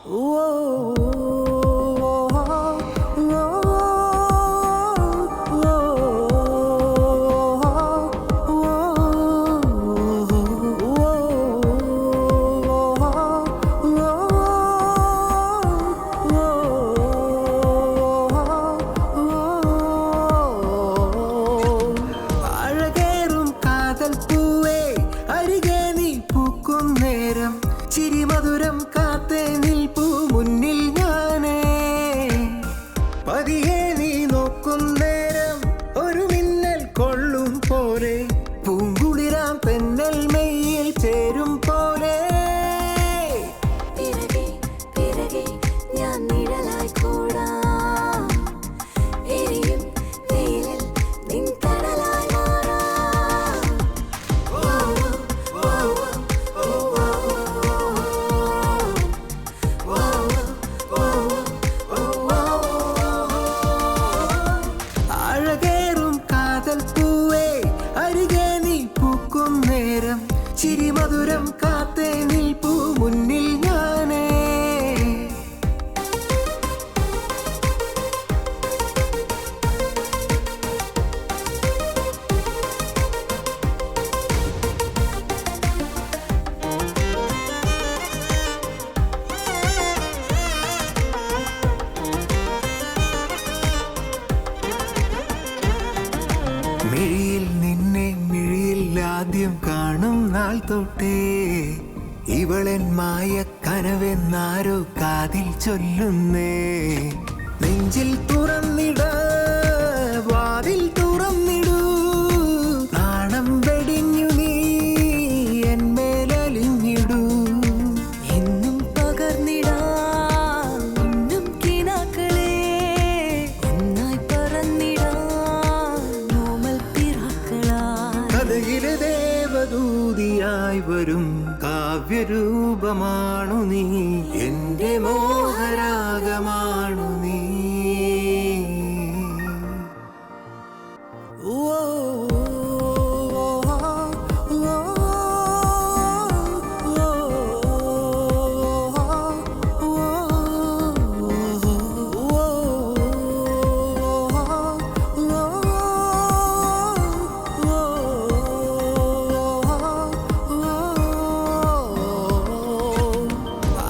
Speaker 10: അഴകേറും കാതൽ പൂവേ അരികെ നീ പൂക്കും നേരം ചിരിമധുരം കാത്തേ നിൽപ്പൂ മുന്നിൽ ഞാനേ പതിയെ നീ നോക്കും നേരം ഒരു മിന്നൽ കൊള്ളും പോലെ പൂങ്കുളിരാം പെണ്ണൽ മെയ്യിൽ ചേരും പോലെ
Speaker 7: ഞാൻ നിഴലായി കൂടാം എരിയും വെയിലിൽ നിൻ കടലായി മാറാം
Speaker 10: അഴകേറും കാതൽ പൂവേ അരികെ നീ പൂക്കും നേരം ചിരിമധുരം കാത്തേ നിൽപ്പൂ മുന്നിൽ ഞാനേ മിഴിയിൽ നിന്നെ മിഴിയിൽ ആദ്യം കാണും നാൾ തൊട്ടേ ഇവളൻ മായ കനവെന്നാരോ കാതിൽ ചൊല്ലുന്നേ നെഞ്ചിൽ തുറന്നിട വാതിൽ തുറന്നിടൂ നാണം വെടിഞ്ഞു നീ എന്മേലലിഞ്ഞിടൂ
Speaker 7: എന്നും പകർന്നിടാം ഇന്നും കിനാക്കളെ ഒന്നായി പറന്നിടാം നോമൽ പിറാക്കളായി
Speaker 10: കഥയിലെ ദേവദൂതിയായി വരും കാവ്യരൂപമാണു നീ എന്റെ മോഹരാഗമാണു നീ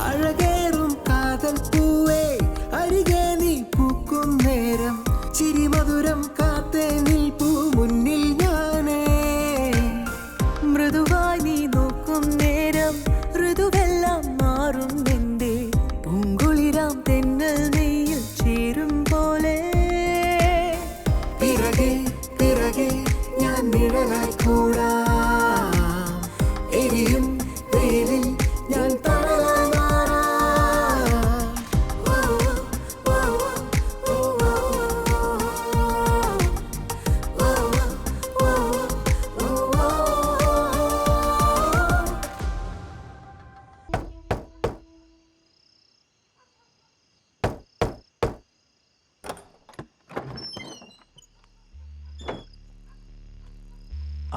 Speaker 10: അഴകേറും കാതൽ പൂവേ അരികെ നീ പൂക്കും നേരം ചിരിമധുരം കാത്തേ നിൽപ്പൂ മുന്നിൽ ഞാനേ
Speaker 7: മൃദുവായി നീ നോക്കും നേരം ഋതുവെല്ലാം മാറും നിന്റെ പൂങ്കുളിരാം തെന്നൽ നെയ്യിൽ ചേരും പോലെ
Speaker 10: പിറകെ പിറകെ ഞാൻ നിഴലായി കൂടാം എരിയും വെയിലിൽ ഞാൻ തണലായി മാറാം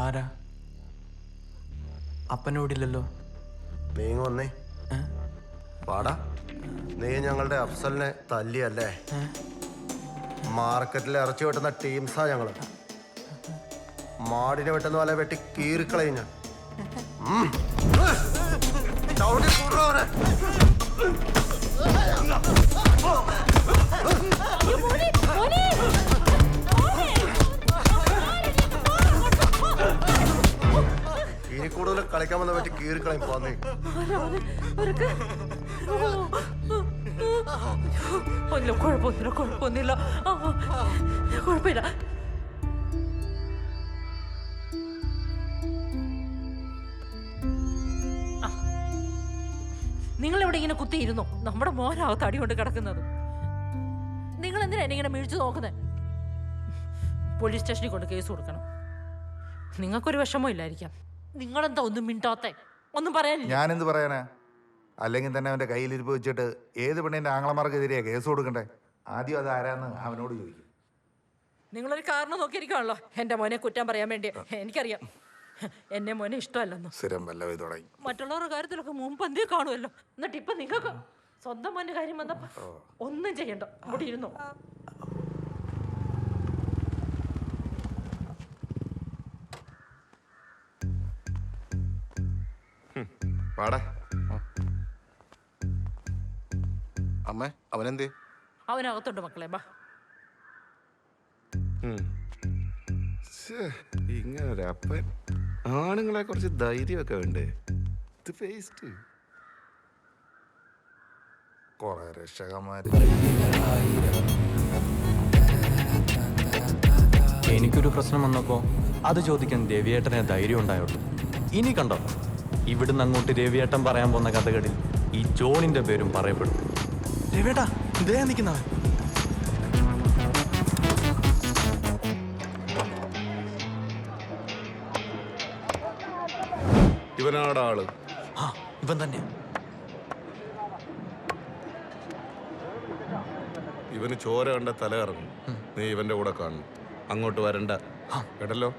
Speaker 1: ആരാ? അപ്പനോടില്ലല്ലോ.
Speaker 11: നീ വന്നേ പാടാ. നീ ഞങ്ങളുടെ അഫ്സലിനെ തല്ലിയല്ലേ? മാർക്കറ്റിൽ ഇറച്ചി വെട്ടുന്ന ടീംസാ ഞങ്ങള്. മാടിനെ വെട്ടുന്ന പോലെ വെട്ടി കീറിക്കളയും ഞാൻ. ചവിട്ടി കൂട്ടുന്നവനെ. ഇനി കൂടുതൽ കളിക്കാൻ വന്ന പറ്റി കീറിക്കളയും പോന്നേ.
Speaker 4: കുഴപ്പമൊന്നുമില്ല കുഴപ്പമില്ല. നിങ്ങൾ ഇവിടെ ഇങ്ങനെ കുത്തിയിരുന്നോ? നമ്മുടെ മോനകത്ത് അടി കൊണ്ട് കിടക്കുന്നത്. നിങ്ങൾ എന്തിനാ എന്നെ ഇങ്ങനെ മിഴിച്ചു നോക്കുന്നത്? പോലീസ് സ്റ്റേഷനിൽ കൊണ്ട് കേസ് കൊടുക്കണം. നിങ്ങൾക്കൊരു വിഷമം ഇല്ലായിരിക്കാം. നിങ്ങളെന്താ ഒന്നും മിണ്ടാത്തെ? ഒന്നും പറയാനില്ല.
Speaker 3: ഞാനെന്ത് പറയാനാ? അല്ലെങ്കിൽ തന്നെ അവന്റെ കയ്യിലിരിപ്പ് വെച്ചിട്ട് ഏത് പെണ്ണിന്റെ ആങ്ങളമാർക്കെതിരെയാ കേസ് കൊടുക്കണ്ടേ? ആദ്യം അത് ആരാന്ന് അവനോട് ചോദിക്കും.
Speaker 4: നിങ്ങളൊരു കാരണം നോക്കിയിരിക്കുകയാണല്ലോ എൻ്റെ മോനെ കുറ്റം പറയാൻ വേണ്ടി. എനിക്കറിയാം എന്നെ മോനെ ഇഷ്ടമല്ലെന്നു.
Speaker 3: സ്ഥിരം വല്ലവ തുടങ്ങി.
Speaker 4: മറ്റുള്ളവരുടെ കാര്യത്തിലൊക്കെ മുമ്പ് എന്തേ കാണുമല്ലോ. എന്നിട്ട് ഇപ്പൊ നിങ്ങൾക്ക്
Speaker 15: സ്വന്തം മോന്റെ കാര്യം വന്നപ്പോ ഒന്നും ചെയ്യണ്ട, അവിടെ ഇരുന്നോ.
Speaker 5: പാടാ അമ്മേ, അവനെന്തേ?
Speaker 15: അവനകത്തുണ്ട് മക്കളെ, ബാ.
Speaker 5: ഇങ്ങനെ അപ്പൻ ആണുങ്ങളെ കുറച്ച് ധൈര്യമൊക്കെ വേണ്ടേ? ഇത് ഫേസ്റ്റ് കൊറേ രക്ഷകന്മാര്.
Speaker 1: എനിക്കൊരു പ്രശ്നം വന്നപ്പോൾ അത് ചോദിക്കാൻ രവിയേട്ടനെ ധൈര്യം ഉണ്ടായുള്ളൂ. ഇനി കണ്ടോ, ഇവിടുന്ന് അങ്ങോട്ട് രവിയേട്ടൻ പറയാൻ പോകുന്ന കഥകളിൽ ഈ ജോണിന്റെ പേരും പറയപ്പെടും. രവിയേട്ടാ, ഇതേ നിൽക്കുന്നവൻ.
Speaker 5: ഇവനാടാള്.
Speaker 1: ഇവൻ തന്നെ.
Speaker 5: ഇവന് ചോര കണ്ട തല ഇറങ്ങും. നീ ഇവന്റെ കൂടെ കാണും. അങ്ങോട്ട് വരണ്ട കേട്ടല്ലോ.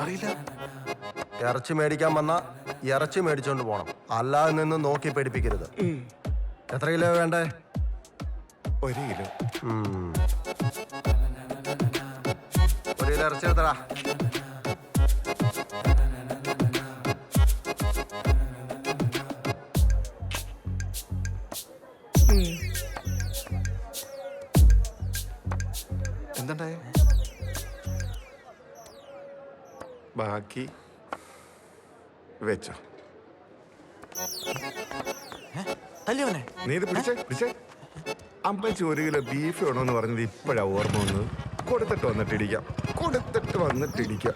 Speaker 1: അറിയില്ല.
Speaker 11: ഇറച്ചി മേടിക്കാൻ വന്ന ഇറച്ചി മേടിച്ചോണ്ട് പോണം, അല്ലാതെ നിന്ന് നോക്കി പേടിപ്പിക്കരുത്. എത്ര കിലോ വേണ്ടേ?
Speaker 5: 1 കിലോ.
Speaker 11: 1 കിലോ ഇറച്ചി എത്ര?
Speaker 5: എന്തുണ്ടായ? ബാക്കി വെച്ചോ. നീ ഇത് പിടിച്ചേ. അമ്പച്ച് 1 കിലോ ബീഫ് വേണമെന്ന് പറഞ്ഞത് ഇപ്പോഴാ ഓർമ്മ വന്നത്. കൊടുത്തിട്ട് വന്നിട്ടിടിക്കാം.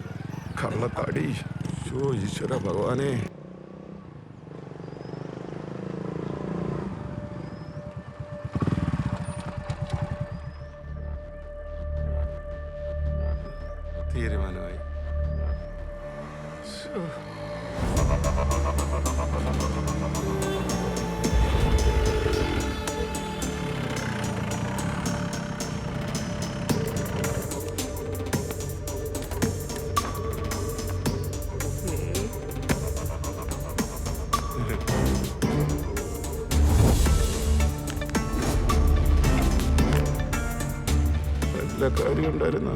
Speaker 5: കള്ളത്താടി. ഈശ്വര ഭഗവാനെ. തീരുമാനമായി. എല്ലാ കാര്യം ഉണ്ടായിരുന്ന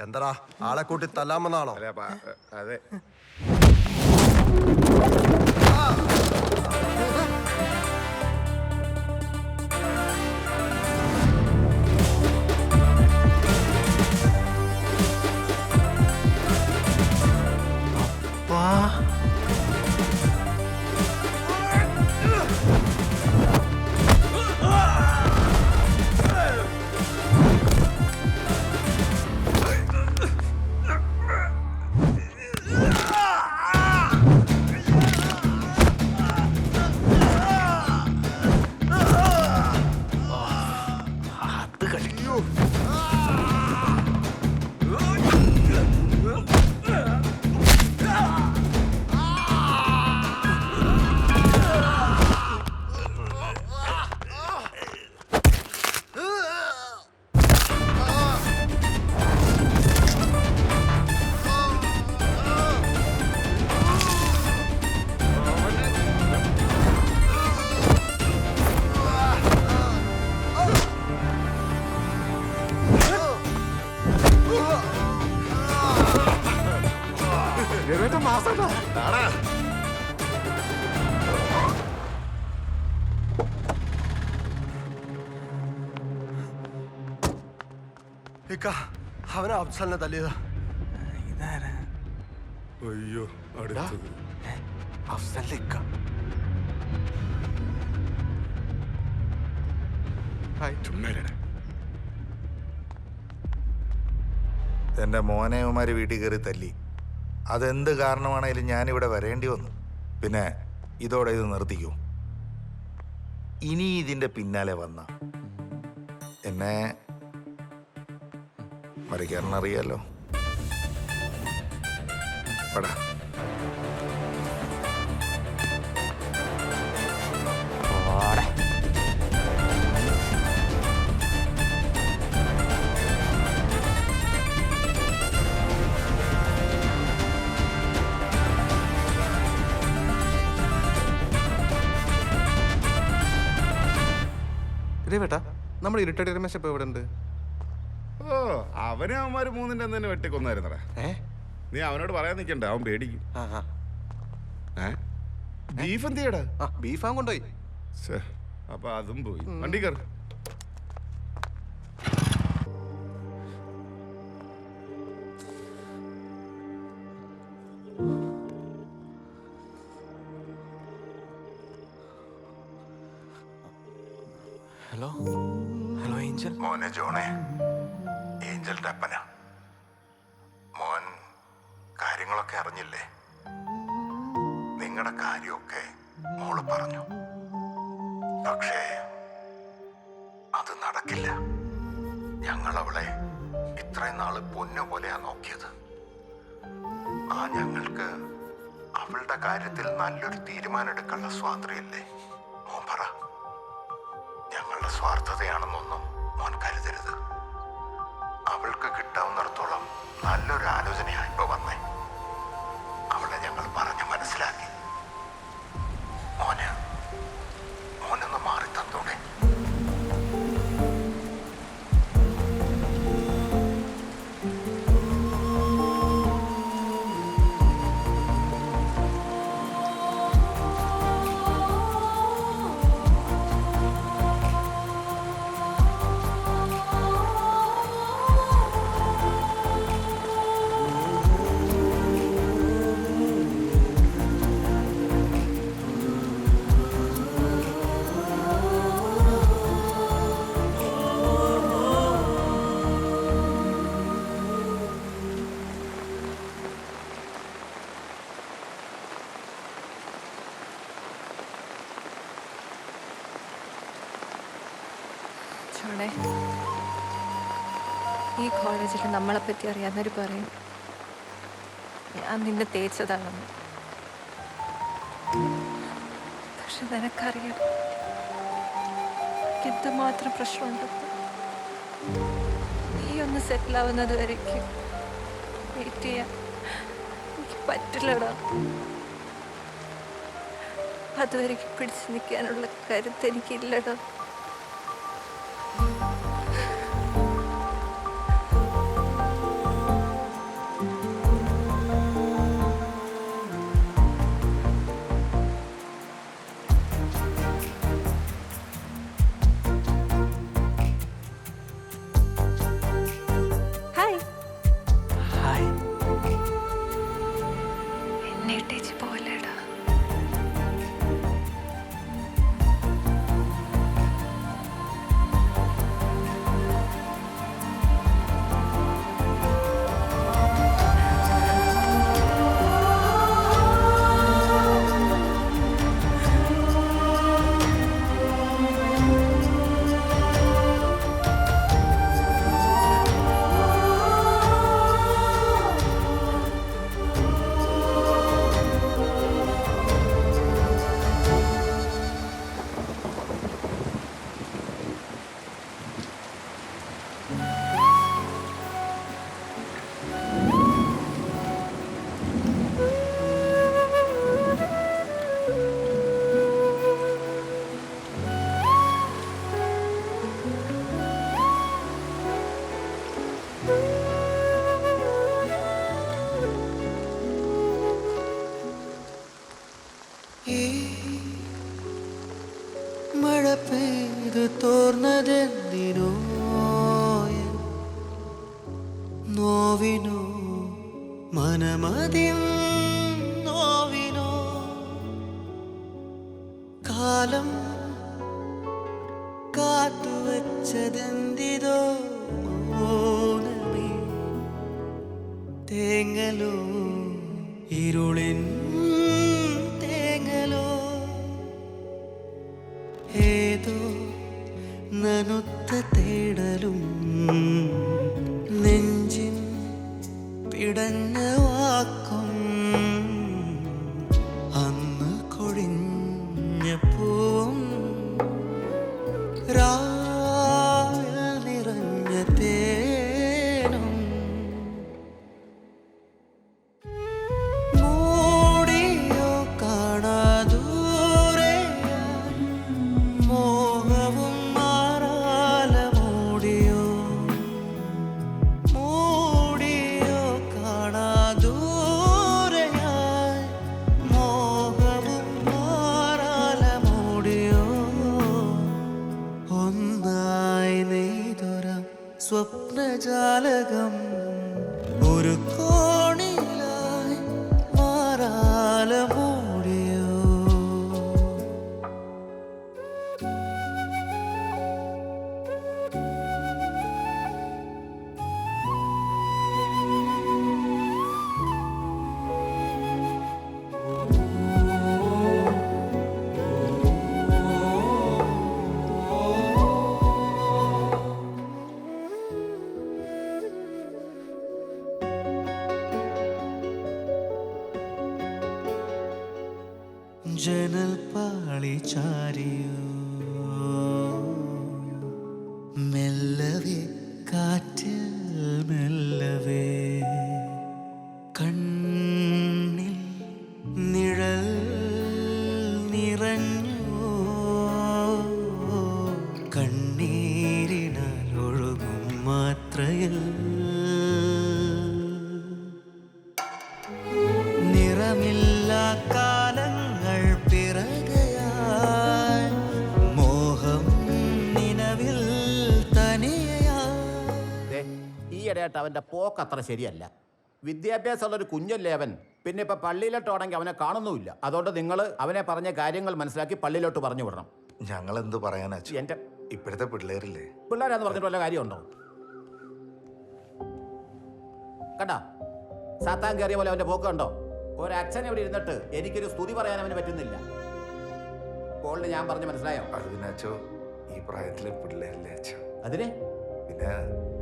Speaker 11: എന്താ ആളെ കൂട്ടി തല്ലാമെന്നാണോ?
Speaker 5: അതെ.
Speaker 11: അവനെ അഫ്സലിനെ തല്ലിയതാ.
Speaker 1: ഇതാരാ?
Speaker 3: അയ്യോ അടുത്തത്
Speaker 5: അഫ്സലിന്റെ ഇക്ക.
Speaker 3: എൻ്റെ മോനെമാര് വീട്ടിൽ കയറി തല്ലി. അതെന്ത് കാരണമാണേലും ഞാനിവിടെ വരേണ്ടി വന്നു. പിന്നെ ഇതോടെ ഇത് നിർത്തിക്കും. ഇനി ഇതിൻ്റെ പിന്നാലെ വന്ന എന്നെ മറിക്കാരനറിയാലോ. പടാ
Speaker 5: രവേട്ടാ, നമ്മുടെ ഇരുട്ടടി രമേശ് ഇപ്പൊ എവിടെ ഉണ്ട്?
Speaker 16: ഓ, അവനെ അവന്മാര് മൂന്നിന്റെ തന്നെ വെട്ടിക്കൊന്നായിരുന്നടാ. നീ അവനോട് പറയാൻ നിൽക്കണ്ട, അവൻ പേടിക്കും. ബീഫ് എന്ത് ചെയ്യടാ?
Speaker 5: ബീഫ് അവൻ കൊണ്ടുപോയി.
Speaker 16: അപ്പൊ അതും പോയി. വണ്ടി കയറി.
Speaker 1: Hello hello Angel.
Speaker 3: മോനെ ജോണേ, ഏഞ്ചലിന്റെ അപ്പനാ. മോൻ കാര്യങ്ങളൊക്കെ അറിഞ്ഞില്ലേ? നിങ്ങളുടെ കാര്യമൊക്കെ മോള് പറഞ്ഞു. പക്ഷേ അത് നടക്കില്ല. ഞങ്ങൾ അവളെ ഇത്രയും നാള് പൊന്നു പോലെയാ നോക്കിയത്. ഞങ്ങൾക്ക് അവളുടെ കാര്യത്തിൽ നല്ലൊരു തീരുമാനം എടുക്കാനുള്ള സ്വാതന്ത്ര്യമില്ലേ? മോൻ പറ. ഞങ്ങളുടെ സ്വാർത്ഥതയാണെന്നൊന്നും മോൻ കരുതരുത്. അവൾക്ക് കിട്ടാവുന്നിടത്തോളം നല്ലൊരു ആലോചനയാണ് ഇപ്പൊ വന്നേ. അവളെ ഞങ്ങൾ പറഞ്ഞ് മനസ്സിലാക്കി. മോനൊന്ന് മാറി തന്നൂടെ?
Speaker 12: ചോണേ, ഈ കോളേജിൽ നമ്മളെപ്പറ്റി അറിയാവുന്നവർ പറയും ഞാൻ നിന്നെ തേച്ചതാണെന്ന്. പക്ഷെ നിനക്കറിയാം എന്തുമാത്രം പ്രശ്നമുണ്ടെന്ന്. നീ ഒന്ന് സെറ്റിലാവുന്നത് വരയ്ക്കും വെയിറ്റ് ചെയ്യാൻ എനിക്ക് പറ്റില്ലടാ. അതുവരയ്ക്ക് പിടിച്ചു നിൽക്കാനുള്ള കരുത്ത് എനിക്കില്ലടാ.
Speaker 10: മഴ പെയ്തു തോർന്നതെന്തിനോ നോവിനോ മനമതിൽ നോവിനോ കാലം കാത്തുവച്ചതെന്തിതോ മൗനമേ തേങ്ങലോ ഇരുളിൻ തേങ്ങലോ ഏതോ നനുത്ത തേടലും നെഞ്ചിൻ പിടഞ്ഞ വാക്കും അന്ന് കൊഴിഞ്ഞ പൂവും രാവിൽ നിറഞ്ഞ തേനും മൂടിയോ കാണാദൂരെ മോഹവും മാറാല മൂടിയോ മൂടിയോ കാണാദൂരെയായി മോഹവും മാറാല മൂടിയോ ഒന്നായി നെയ്തൊര സ്വപ്നജാലകം ഒരു കോണിലായി മാറാല മൂടിയോ ജനൽ പാളി ചാരിയോ മെല്ലവേ കാറ്റിൽ മെല്ലവേ കണ്ണിൽ നിഴൽ നിറഞ്ഞു കണ്ണീരിനാൽ ഒഴുകും മാത്രയിൽ നിറമില്ലാ കാലങ്ങൾ പിറകയായി മോഹം നിലവിൽ തനിയായി.
Speaker 14: ഈയിടെയായിട്ട് അവൻ്റെ പോക്ക് അത്ര ശരിയല്ല. വിദ്യാഭ്യാസമുള്ളൊരു കുഞ്ഞല്ലേ അവൻ. പിന്നെ ഇപ്പം പള്ളിയിലോട്ടാണെങ്കിൽ അവനെ കാണുന്നുമില്ല. അതുകൊണ്ട് നിങ്ങൾ അവനെ പറഞ്ഞ കാര്യങ്ങൾ മനസ്സിലാക്കി പള്ളിയിലോട്ട് പറഞ്ഞു വിടണം.
Speaker 5: ഞങ്ങൾ എന്ത് പറയാനാ
Speaker 14: എൻ്റെ
Speaker 5: ഇപ്പോഴത്തെ പിള്ളേരില്ലേ
Speaker 14: പിള്ളേരാന്ന് പറഞ്ഞിട്ട് വല്ല കാര്യമുണ്ടോ? കണ്ടാ സാത്താൻ കയറിയ പോലെ അവൻ്റെ പോക്ക് കണ്ടോ? ഒരച്ഛൻ ഇവിടെ ഇരുന്നിട്ട് എനിക്കൊരു സ്തുതി പറയാൻ അവന് പറ്റുന്നില്ല. പോളിന് ഞാൻ പറഞ്ഞു മനസ്സിലായോ?
Speaker 5: അതിനച്ചോ ഈ പ്രായത്തിലെ പിള്ളേരില്ലേ അച്ഛോ.
Speaker 14: അതിന്
Speaker 5: പിന്നെ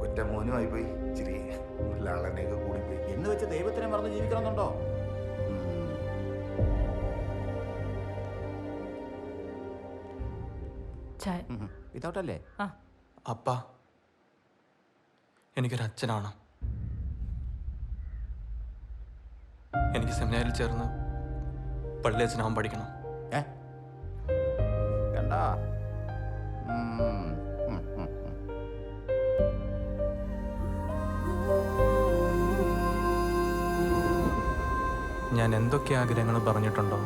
Speaker 5: ഒറ്റ മോനുമായി പോയി ഇച്ചിരി ലാളനെയൊക്കെ കൂടിപ്പോയി
Speaker 14: എന്ന് വെച്ച് ദൈവത്തിനെ മറന്ന് ജീവിക്കണമെന്നുണ്ടോ? വിതൗട്ടല്ലേ?
Speaker 1: അപ്പ എനിക്കൊരച്ഛനാണ്. എനിക്ക് സെമിനാരിൽ ചേർന്ന് പള്ളി അച്ഛനാവാൻ പഠിക്കണം.
Speaker 14: കണ്ടാ
Speaker 1: ഞാൻ എന്തൊക്കെ ആഗ്രഹങ്ങൾ പറഞ്ഞിട്ടുണ്ടോ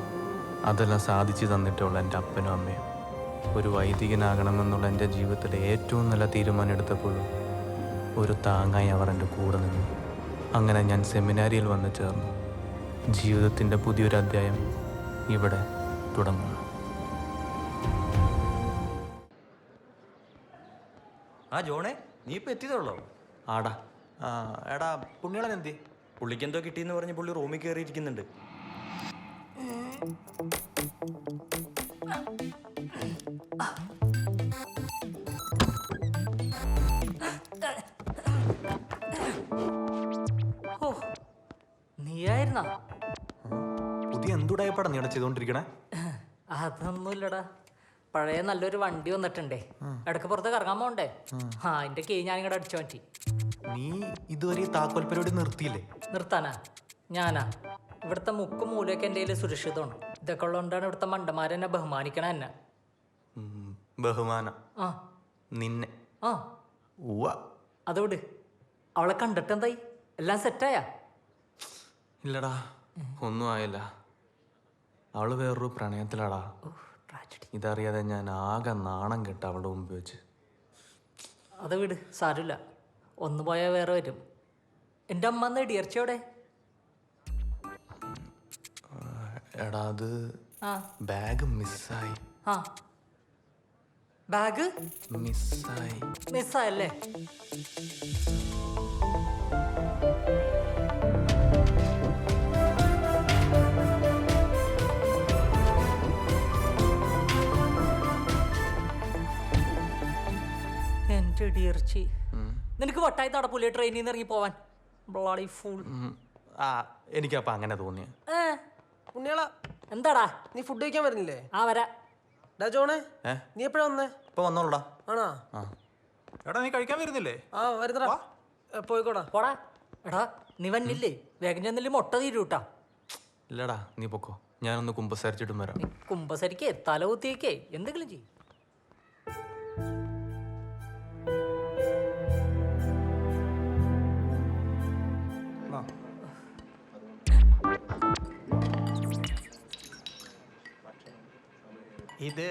Speaker 1: അതെല്ലാം സാധിച്ചു തന്നിട്ടുള്ള എൻ്റെ അപ്പനും അമ്മയും. ഒരു വൈദികനാകണമെന്നുള്ള എൻ്റെ ജീവിതത്തിലെ ഏറ്റവും നല്ല തീരുമാനം എടുത്തപ്പോഴും ഒരു താങ്ങായി അവർ എൻ്റെ കൂടെ നിന്നു. അങ്ങനെ ഞാൻ സെമിനാരിയിൽ വന്ന് ചേർന്നു. ജീവിതത്തിൻ്റെ പുതിയൊരു അധ്യായം ഇവിടെ തുടങ്ങുന്നു.
Speaker 17: ആ ജോണേ, നീ ഇപ്പം എത്തിയതുള്ളോ?
Speaker 1: ആടാ എടാ പുണ്യാളൻ എന്തി?
Speaker 17: പുള്ളിക്ക് എന്തോ കിട്ടിയെന്ന് പറഞ്ഞ് പുള്ളി റൂമിൽ കയറിയിരിക്കുന്നുണ്ട്.
Speaker 4: നീയായിരുന്നാ?
Speaker 1: പുതിയ എന്തുടായപ്പാടാ നീ ഇവിടെ ചെയ്തോണ്ടിരിക്കണേ?
Speaker 4: അതൊന്നുമില്ലടാ, പഴയ നല്ലൊരു വണ്ടി വന്നിട്ടുണ്ടേ, ഇടയ്ക്ക് പുറത്ത് കറങ്ങാൻ പോണ്ടേ. അതിന്റെ കീ ഞാൻ ഇങ്ങോട്ട് അടിച്ചു മാറ്റി.
Speaker 1: നീ ഇതുവരെ ഈ താക്കോൽ പരിപാടി നിർത്തിയില്ലേ?
Speaker 4: നിർത്താനാ? ഞാനാ? ഇവിടുത്തെ മുക്കും മൂലയൊക്കെ എൻ്റെ കയ്യിൽ സുരക്ഷിതമാണ്. ഇതൊക്കെ ഉള്ളതുകൊണ്ടാണ് ഇവിടുത്തെ മണ്ടന്മാരെന്നെ ബഹുമാനിക്കണ എന്നെ.
Speaker 1: ബഹുമാനം
Speaker 4: ആ
Speaker 1: നിന്നെ?
Speaker 4: ആ അത് വിട്. അവളെ കണ്ടിട്ട് എന്തായി? എല്ലാം സെറ്റായാ?
Speaker 1: ഇല്ലടാ, ഒന്നും ആയില്ല. അവള് വേറൊരു പ്രണയത്തിലാടാ. ഇതറിയാതെ ഞാൻ ആകെ നാണം കെട്ട അവളുടെ മുമ്പ് വെച്ച്.
Speaker 4: അത് വിട്, സാരമില്ല. ഒന്ന് പോയാൽ വേറെ വരും. എൻ്റെ അമ്മ അന്ന് ഇടിയർച്ചയോടെ
Speaker 1: എടാ അത്
Speaker 4: ആ
Speaker 1: ബാഗ് മിസ്സായി.
Speaker 4: ആ ബാഗ്
Speaker 1: മിസ്സായി.
Speaker 4: മിസ്സായല്ലേ? എൻ്റെ ഇടിയർച്ചി. നിനക്ക് വട്ടായി നടപ്പൂലേ ട്രെയിനിൽ നിന്ന് ഇറങ്ങി പോവാൻ? Bloody fool.
Speaker 1: ആ എനിക്കപ്പം അങ്ങനെ തോന്നിയ.
Speaker 18: ഉണ്ണിയാളാ,
Speaker 4: എന്താടാ
Speaker 18: നീ ഫുഡ് കഴിക്കാൻ വരുന്നില്ലേ?
Speaker 4: ആ വരാ.
Speaker 18: ഡാ ജോണേ, നീ എപ്പോഴാ വന്നേ?
Speaker 1: ഇപ്പൊ വന്നോളൂടാ.
Speaker 18: ആണോ?
Speaker 9: എടാ നീ കഴിക്കാൻ വരുന്നില്ലേ?
Speaker 18: ആ വരുന്നടാ. പോയിക്കോടാ.
Speaker 4: പോടാ. എടാ നീ വന്നില്ലേ? വേഗം ചെന്നില്ലേ മുട്ട തീരൂട്ടാ.
Speaker 1: ഇല്ലടാ നീ പൊക്കോ, ഞാനൊന്ന് കുമ്പസാരിച്ചിട്ടും വരാം.
Speaker 4: കുമ്പസരിക്കേ തലകുത്തിയേക്കേ എന്തെങ്കിലും ചെയ്യും.
Speaker 19: ഇത്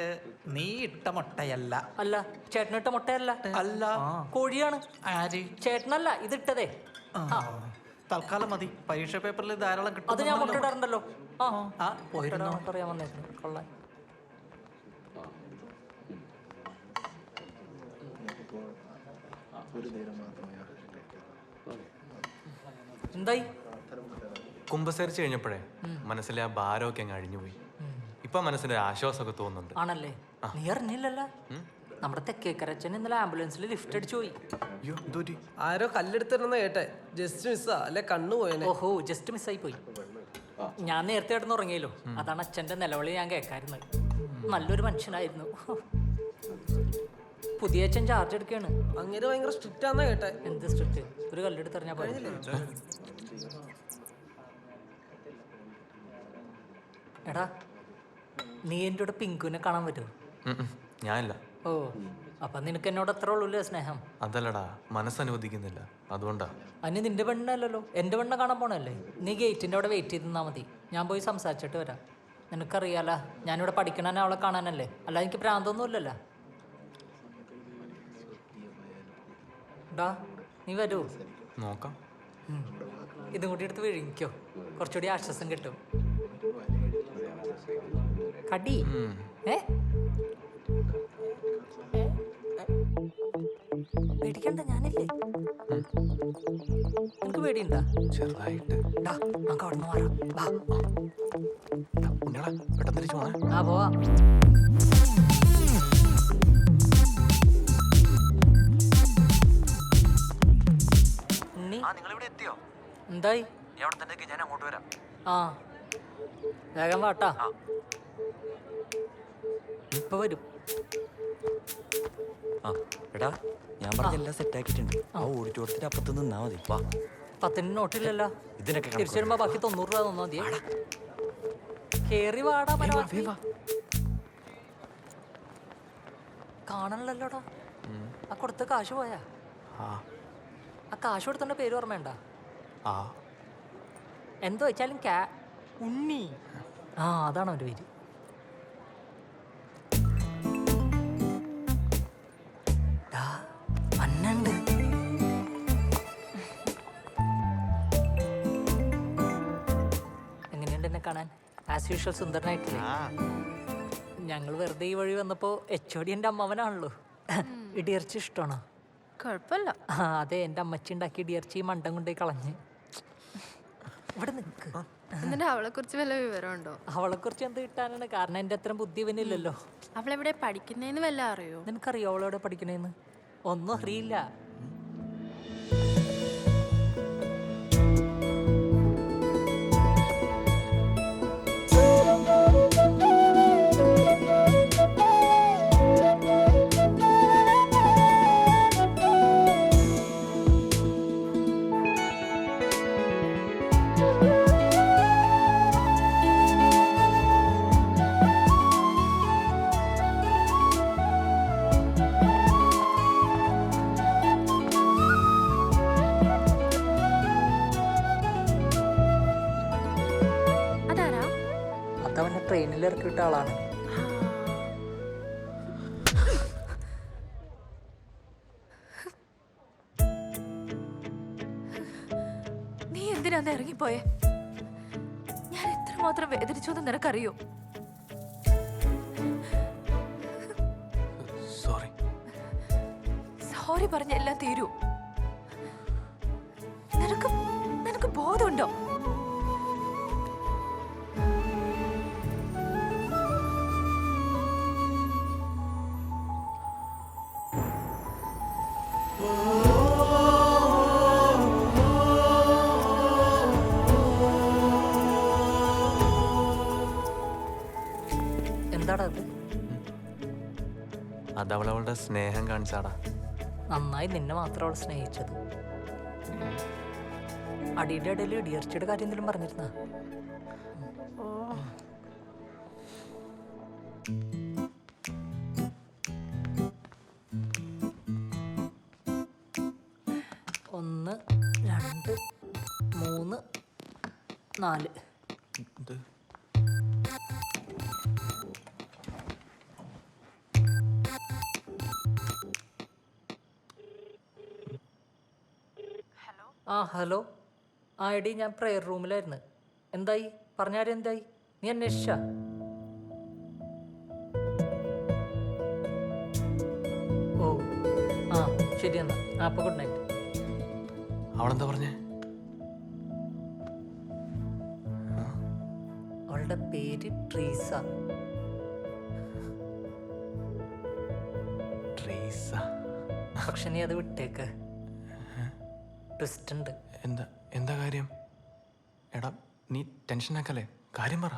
Speaker 19: നീ ഇട്ട മുട്ടയല്ല.
Speaker 4: അല്ല ചേട്ടനിട്ട മുട്ടയല്ല.
Speaker 19: അല്ല
Speaker 4: കോഴിയാണ്.
Speaker 19: ആര്?
Speaker 4: ചേട്ടനല്ല ഇതിട്ടതേ.
Speaker 19: തൽക്കാലം മതി, പരീക്ഷ പേപ്പറിൽ ധാരാളം കിട്ടും.
Speaker 4: അത് ഞാൻ മുട്ട ഇടാറുണ്ടല്ലോ.
Speaker 19: ആ പോയിരുന്നോ?
Speaker 4: പറയാൻ വന്നേക്കുന്നു കൊള്ളാൻ. എന്തായി?
Speaker 1: കുമ്പസരിച്ച് കഴിഞ്ഞപ്പോഴേ മനസ്സിലെ ആ ഭാരമൊക്കെ അങ്ങ് അഴിഞ്ഞുപോയി. ഇപ്പൊ മനസ്സിന്റെ ആശ്വാസമൊക്കെ തോന്നുന്നുണ്ട്.
Speaker 4: ആണല്ലേ? നീ അറിഞ്ഞില്ലല്ലോ, നമ്മുടെ തെക്കേക്കരച്ചൻ ഇന്നലെ ആംബുലൻസിൽ ലിഫ്റ്റ് അടിച്ചു പോയി.
Speaker 18: ആരോ കല്ലെടുത്തിരുന്ന കേട്ടെ. ജസ്റ്റ് മിസ്സാ, അല്ലെ കണ്ണു പോയനെ.
Speaker 4: ഓഹോ, ജസ്റ്റ് മിസ്സായി പോയി. ഞാൻ നേരത്തെ കിടന്ന് ഉറങ്ങിയല്ലോ, അതാണ് അച്ഛൻ്റെ നിലവിളി ഞാൻ കേൾക്കാറുന്നത്. നല്ലൊരു മനുഷ്യനായിരുന്നു. പുതിയ അച്ഛൻ ചാർജ് എടുക്കുകയാണ്.
Speaker 18: അങ്ങനെ ഭയങ്കര സ്ട്രിക്റ്റ് ആണെന്നാ കേട്ടെ.
Speaker 4: എന്ത് സ്ട്രിക്റ്റ്? ഒരു കല്ലെടുത്ത് എറിഞ്ഞാൽ പോയില്ലേ? എടാ നീ എൻ്റെ കൂടെ പിങ്കുവിനെ കാണാൻ പറ്റുമോ?
Speaker 1: ഞാനില്ല.
Speaker 4: ഓ അപ്പൊ നിനക്ക് എന്നോട് അത്ര ഉള്ളൂല്ലേ സ്നേഹം?
Speaker 1: അതല്ലടാ, മനസ്സനുവദിക്കുന്നില്ല, അതുകൊണ്ടാ.
Speaker 4: അതിന് നിന്റെ പെണ്ണല്ലല്ലോ, എൻ്റെ പെണ്ണെ കാണാൻ പോണല്ലേ. നീ ഗേറ്റിൻ്റെ അവിടെ വെയിറ്റ് ചെയ്ത് നിന്നാൽ മതി, ഞാൻ പോയി സംസാരിച്ചിട്ട് വരാം. നിനക്കറിയാലോ ഞാനിവിടെ പഠിക്കണേ അവളെ കാണാനല്ലേ, അല്ല എനിക്ക് പ്രാന്തൊന്നുമില്ലല്ലോ. ഡാ നീ വരൂ.
Speaker 1: നോക്കാം.
Speaker 4: ഇതും കൂടി എടുത്ത് വിഴുങ്ങിക്കോ, കുറച്ചുകൂടി ആശ്വാസം കിട്ടും. കടി പേടിക്കണ്ട, ഞാനില്ലേ. നിനക്ക് പേടിയുണ്ടാ?
Speaker 1: ചെറുതായിട്ട്.
Speaker 4: നമുക്ക് അവിടെ നിന്ന് മാറാം.
Speaker 1: പെട്ടെന്ന് തിരിച്ചു പോണേ.
Speaker 4: ആ പോവാ.
Speaker 17: നിങ്ങളിവിടെ എത്തിയോ?
Speaker 4: എന്തായി?
Speaker 17: എവിടെ തന്നെ ഞാൻ അങ്ങോട്ട് വരാം.
Speaker 4: ആ വേഗം വാട്ടാ, ഇപ്പൊ വരും.
Speaker 17: ആ എടാ, ഞാൻ പറഞ്ഞ എല്ലാം സെറ്റ് ആക്കിയിട്ടുണ്ട്. ആ ഓഡിറ്റോറിയത്തിന്റെ അപ്പുറത്ത് നിന്നാ മതി. വാ.
Speaker 4: 10 നോട്ടില്ലല്ലോ.
Speaker 17: ഇതിനൊക്കെ
Speaker 4: തിരിച്ചു വരുമ്പോ ബാക്കി 90 രൂപ തന്നാ മതി. കേറി വാടാ. കാണണല്ലോടാ. ആ കൊടുത്ത കാശ് പോയാ? ആ കാശ് കൊടുത്തന്റെ പേര് ഓർമ്മയുണ്ട? എന്തോ വെച്ചാലും ഉണ്ണി. ആ അതാണ് അവന്റെ പേര്. അന്നുണ്ട്. എങ്ങനെയുണ്ട് എന്നെ കാണാൻ? ആസ് യൂഷ്വൽ സുന്ദരനായിട്ടില്ലേ? ഞങ്ങൾ വെറുതെ ഈ വഴി വന്നപ്പോ HOD എൻ്റെ അമ്മവനാണല്ലോ. ഇടിയർച്ചി ഇഷ്ടമാണോ?
Speaker 6: കുഴപ്പമില്ല.
Speaker 4: ആ അതെ, എൻ്റെ അമ്മച്ചി ഉണ്ടാക്കി ഇടിയർച്ചി മണ്ടം കൊണ്ടുപോയി കളഞ്ഞ്. ഇവിടെ നിൽക്ക്.
Speaker 6: എന്നിട്ട് അവളെ കുറിച്ച് വല്ല വിവരമുണ്ടോ?
Speaker 4: അവളെ കുറിച്ച് എന്ത് കിട്ടാനാണ്? കാരണം എൻ്റെ അത്ര ബുദ്ധി ഇവനില്ലല്ലോ.
Speaker 6: അവളെവിടെ പഠിക്കുന്നേന്ന് വല്ല അറിയോ?
Speaker 4: നിനക്കറിയോ അവളെവിടെ പഠിക്കണേന്ന്? ഒന്നും അറിയില്ല. അതവനെ ട്രെയിനിൽ ഇറക്കിയിട്ട ആളാണ്.
Speaker 6: എന്തിനാന്ന് ഇറങ്ങിപ്പോയെ? ഞാൻ എത്രമാത്രം വേദനിച്ചു എന്ന് നിനക്കറിയോ?
Speaker 1: സോറി.
Speaker 6: സോറി പറഞ്ഞ എല്ലാം തീരൂ. നിനക്ക് ബോധമുണ്ടോ?
Speaker 4: എന്താടാ അത്?
Speaker 1: അതവളവളുടെ സ്നേഹം കാണിച്ചാടാ.
Speaker 4: നന്നായി നിന്നെ മാത്രം അവൾ സ്നേഹിച്ചത്. അടിയുടെ ഇടയിൽ ഇടിയർച്ചയുടെ കാര്യം എന്തെങ്കിലും പറഞ്ഞിരുന്ന? ഒന്ന്, രണ്ട്, മൂന്ന്, നാല്. ആ ഹലോ. ആ എടി, ഞാൻ പ്രെയർ റൂമിലായിരുന്നു. എന്തായി? പറഞ്ഞാലും എന്തായി? നീ അന്വേഷിച്ച? ഓ ആ ശരി എന്നാ. അപ്പൊ ഗുഡ് നൈറ്റ്.
Speaker 1: അവളെന്താ പറഞ്ഞേ?
Speaker 4: അവളുടെ പേര് ട്രീസ.
Speaker 1: ട്രീസ?
Speaker 4: പക്ഷെ നീ അത് വിട്ടേക്ക്. ട്വിസ്റ്റ് ഉണ്ട്.
Speaker 1: എന്താ കാര്യം? എടാ നീ ടെൻഷൻ ആക്കല്ലേ, കാര്യം പറ.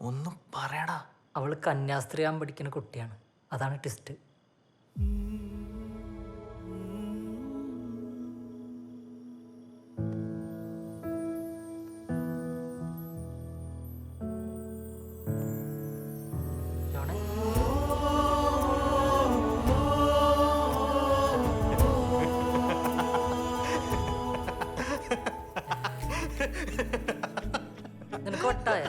Speaker 1: ഒന്നും പറയടാ.
Speaker 4: അവള് കന്യാസ്ത്രീയാൻ പഠിക്കുന്ന കുട്ടിയാണ്, അതാണ് ട്വിസ്റ്റ്. നിനക്ക് വട്ടായ?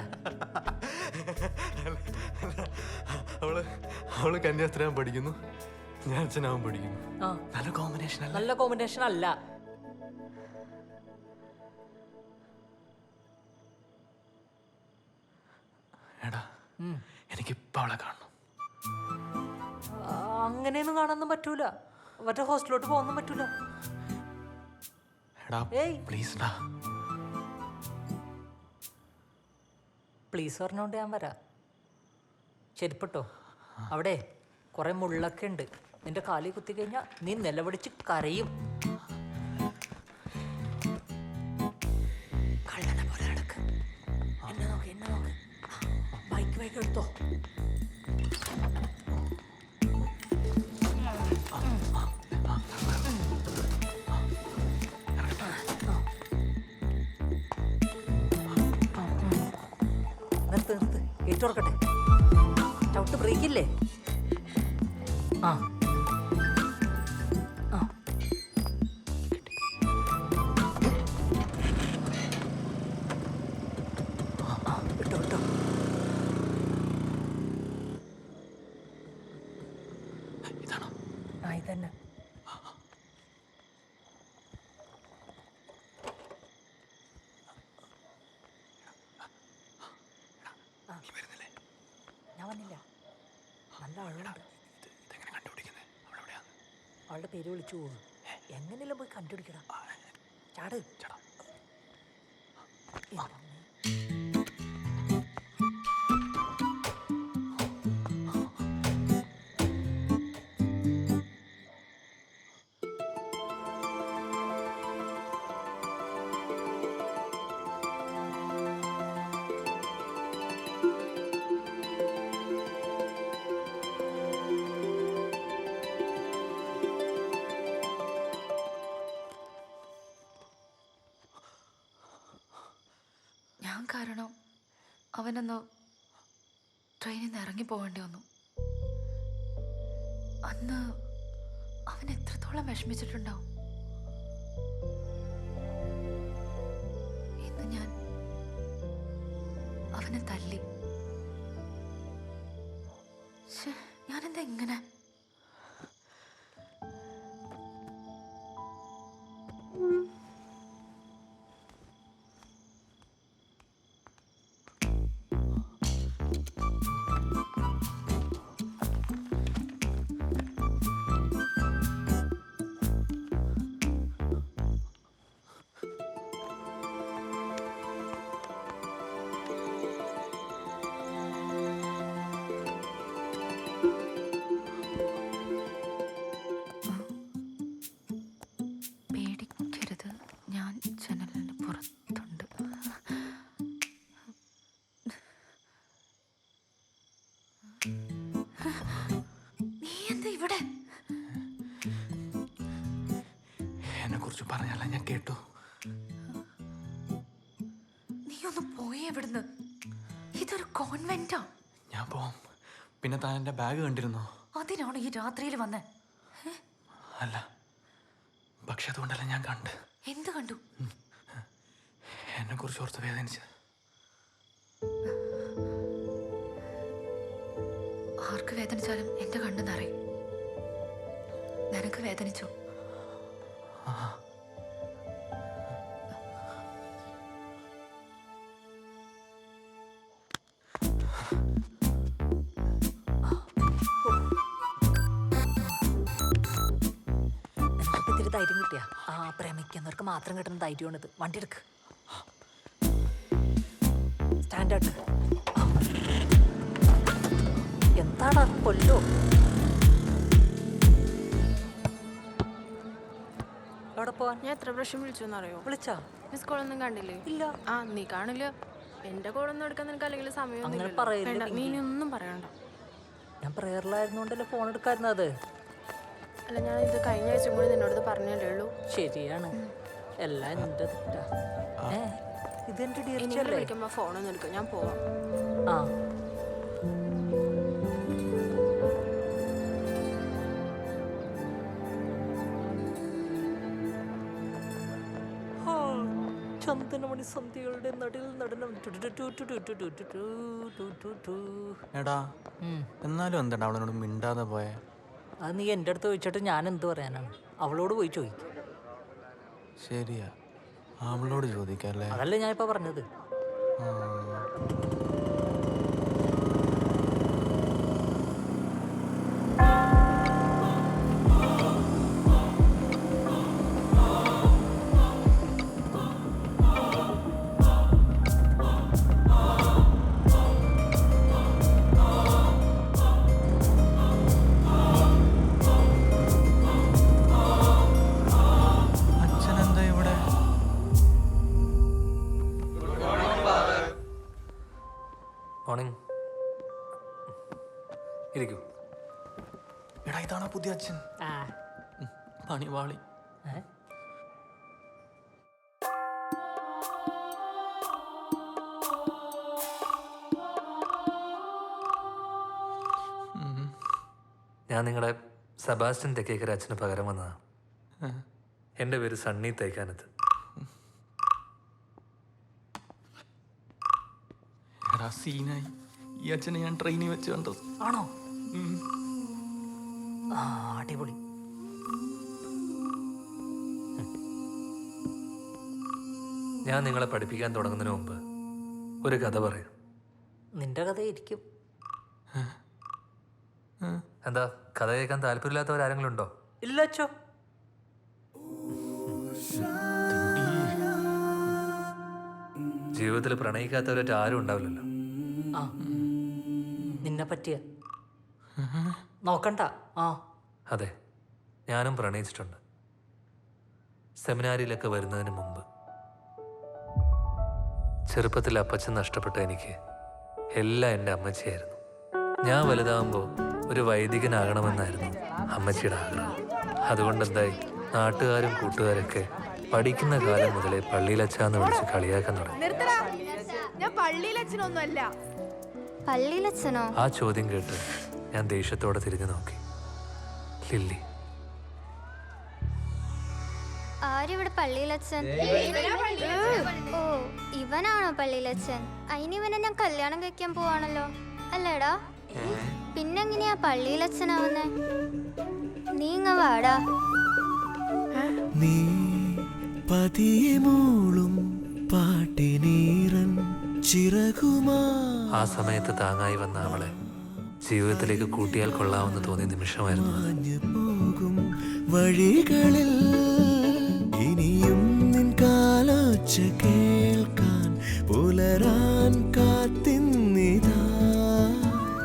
Speaker 1: അവള് കന്യാസ്ത്രീയാൻ പഠിക്കുന്നു, ഞാൻ അച്ഛനാവാൻ പഠിക്കുന്നു. നല്ല കോമ്പിനേഷൻ അല്ല?
Speaker 4: നല്ല കോമ്പിനേഷൻ അല്ല.
Speaker 1: എടാ എനിക്കിപ്പോ അവളെ കാണണം.
Speaker 4: അങ്ങനെയൊന്നും കാണാനൊന്നും പറ്റൂല. മറ്റേ ഹോസ്റ്റലിലോട്ട് പോകാനൊന്നും പറ്റൂല.
Speaker 1: എടാ പ്ലീസ് ഡാ.
Speaker 4: പ്ലീസ് പറഞ്ഞോണ്ട് ഞാൻ വരാം. ശരിപ്പെട്ടോ. അവിടെ കുറെ മുള്ളൊക്കെ ഉണ്ട്. നിന്റെ കാലിൽ കുത്തി കഴിഞ്ഞാൽ നീ നിലവിളിച്ച് കരയും. കള്ളനെ പോലെ നടക്ക്. എന്നെ നോക്ക്. ബൈക്ക് എടുത്തോ. നിർത്ത് ഏറ്റുറക്കട്ടെ. ചവിട്ട് ബ്രേക്കില്ലേ? ആ വിട്ടോ.
Speaker 1: ഇതാണോ?
Speaker 4: ആ ഇതന്നെ. ഞാൻ വന്നില്ല. നല്ല ആളുണ്ട്. അവളുടെ പേര് വിളിച്ചു പോകും. എങ്ങനെയല്ല പോയി കണ്ടുപിടിക്കണം. ചാട്.
Speaker 6: ഞാൻ കാരണം അവനൊന്ന് ട്രെയിനിൽ നിന്ന് ഇറങ്ങി പോകേണ്ടി വന്നു. അന്ന് അവൻ എത്രത്തോളം വിഷമിച്ചിട്ടുണ്ടാവും. ഇന്ന് ഞാൻ അവനെ തല്ലി. ഞാനെന്താ ഇങ്ങനെ?
Speaker 1: കുറിച്ച് പറഞ്ഞല്ല, ഞാൻ കേട്ടു.
Speaker 6: നീ ഒന്ന് പോയേ ഇവിടുന്ന്. ഇതൊരു കോൺവെന്റാ.
Speaker 1: ഞാൻ പോവാം. പിന്നെ താൻ എൻ്റെ ബാഗ് കണ്ടിരുന്നോ?
Speaker 6: അതിനാണോ ഈ രാത്രിയിൽ വന്നേ?
Speaker 1: അല്ല, പക്ഷെ അതുകൊണ്ടല്ല ഞാൻ കണ്ട്.
Speaker 6: എന്ത് കണ്ടു?
Speaker 1: എന്നെ കുറിച്ച് ഓർത്ത് വേദനിച്ചത്.
Speaker 6: ആർക്ക് വേദനിച്ചാലും എന്റെ കണ്ണ് നിറയും. നിനക്ക് വേദനിച്ചോ?
Speaker 4: ഇത്തിരി ധൈര്യം കിട്ടിയാ? ആ, പ്രേമിക്കുന്നവർക്ക് മാത്രം കിട്ടുന്ന ധൈര്യമാണിത്. വണ്ടി എടുക്ക്. സ്റ്റാൻഡേർഡ് എന്താടാ കൊല്ലോ? എവിടെ പോവാൻ?
Speaker 20: ഞാൻ എത്ര പ്രാവശ്യം വിളിച്ചോന്നറിയോ?
Speaker 4: വിളിച്ചാ?
Speaker 20: മിസ് കോളൊന്നും കണ്ടില്ലേ?
Speaker 4: ഇല്ല.
Speaker 20: ആ, നീ കാണില്ല. എന്റെ കോളൊന്നും എടുക്കാൻ നിനക്ക് അല്ലെങ്കിൽ
Speaker 4: അങ്ങനെ പറയല്ലേ
Speaker 20: സമയം. നീ
Speaker 4: പിങ്കി.
Speaker 20: ഒന്നും പറയണ്ട.
Speaker 4: ഞാൻ പ്രേയറിലായിരുന്നോണ്ടല്ലേ ഫോൺ എടുക്കായിരുന്നത്.
Speaker 20: അല്ല, ഞാൻ ഇത് കഴിഞ്ഞ ആഴ്ച കൂടി നിന്നോട് പറഞ്ഞല്ലേ ഉള്ളൂ.
Speaker 4: ശരിയാണ്, എല്ലാം എന്റെ തെറ്റാ. ഇതെന്റെ
Speaker 20: ഇനി
Speaker 4: ഡീർച്ചല്ലേ?
Speaker 20: വിളിക്കുമ്പോ ഫോണൊന്നും എടുക്കും. ഞാൻ പോവാം.
Speaker 4: ആ, ചന്ദനമണി സന്ധ്യകളുടെ നടുവിൽ നടനം.
Speaker 1: എടാ, എന്നാലും എന്താ അവളോട് മിണ്ടാതെ പോയെ?
Speaker 4: അത് നീ എൻ്റെ അടുത്ത് ചോദിച്ചിട്ട് ഞാൻ എന്ത് പറയാനാണ്? അവളോട് പോയി ചോദിക്കും.
Speaker 1: ശരിയാ, അവളോട് ചോദിക്കല്ലേ?
Speaker 4: അതല്ലേ ഞാൻ ഇപ്പൊ പറഞ്ഞത്.
Speaker 1: അച്ഛനെന്താ ഇവിടെ?
Speaker 8: മോർണിംഗ്. ഇരിക്കൂ.
Speaker 1: എടാ, ഇതാണോ പുതിയ അച്ഛൻ? പണിവാളി.
Speaker 8: ഞാൻ നിങ്ങളുടെ സെബാസ്റ്റ്യൻ തെക്കേക്കര അച്ഛന് പകരം വന്നതാണ്. എൻ്റെ പേര് സണ്ണി തേക്കാനത്ത്.
Speaker 1: എടാ, സീനായി. ഈ അച്ഛനെ ഞാൻ ട്രെയിനിൽ വെച്ച് കണ്ടത്.
Speaker 4: ആണോ? ആ, അടിപൊളി.
Speaker 8: ഞാൻ നിങ്ങളെ പഠിപ്പിക്കാൻ തുടങ്ങുന്നതിന് മുമ്പ് ഒരു കഥ പറയും.
Speaker 4: നിന്റെ കഥയായിരിക്കും.
Speaker 8: എന്താ, കഥ കേൾക്കാൻ താല്പര്യമില്ലാത്തവരാരെങ്കിലും ഉണ്ടോ?
Speaker 4: ഇല്ല അച്ചോ.
Speaker 8: ജീവിതത്തിൽ പ്രണയിക്കാത്തവരായിട്ട് ആരും ഉണ്ടാവില്ലല്ലോ.
Speaker 4: ആ, നിന്നെ പറ്റിയ നോക്കണ്ട. ആ,
Speaker 8: അതെ, ഞാനും പ്രണയിച്ചിട്ടുണ്ട്. സെമിനാരിയിലൊക്കെ വരുന്നതിന് മുമ്പ്. ചെറുപ്പത്തിൽ അപ്പച്ചൻ നഷ്ടപ്പെട്ട എനിക്ക് എല്ലാം എൻ്റെ അമ്മച്ചിയായിരുന്നു. ഞാൻ വലുതാകുമ്പോൾ ഒരു വൈദികനാകണമെന്നായിരുന്നു അമ്മച്ചിയുടെ ആഗ്രഹം. അതുകൊണ്ടെന്തായി, നാട്ടുകാരും കൂട്ടുകാരൊക്കെ പഠിക്കുന്ന കാലം മുതലേ പള്ളിയിലച്ചാന്ന് വിളിച്ച് കളിയാക്കാൻ തുടങ്ങി.
Speaker 20: ഞാൻ പള്ളിയിലച്ഛനൊന്നുമല്ല.
Speaker 7: പള്ളിയിലച്ഛനോ?
Speaker 8: ആ ചോദ്യം കേട്ട് ഞാൻ ദേഷ്യത്തോടെ തിരിഞ്ഞു നോക്കി. ലില്ലി.
Speaker 7: ആരിവിടെ പള്ളിയിലച്ഛൻ? ഓ, ഇവനാണോ പള്ളിയിലച്ഛൻ? അതിനിവനെ ഞാൻ കല്യാണം കഴിക്കാൻ പോവാണല്ലോ. അല്ലേടാ? പിന്നെങ്ങനെയാ പള്ളിയിലച്ഛനാവുന്നേ? നീ ഇങ്ങ വാടാ.
Speaker 10: നീ പതിയെ മൂളും പാട്ടിനീറൻ ചിറകുമാ.
Speaker 8: ആ സമയത്ത് താങ്ങായി വന്ന അവളെ ജീവിതത്തിലേക്ക് കൂട്ടിയാൽ കൊള്ളാമെന്ന് തോന്നിയ നിമിഷമായിരുന്നു അത്.
Speaker 10: പോകും വഴികളിൽ ഇനിയും നിൻ കാലൊച്ച കേൾക്കാൻ പുലരാൻ കാത്തിന്നിതാ.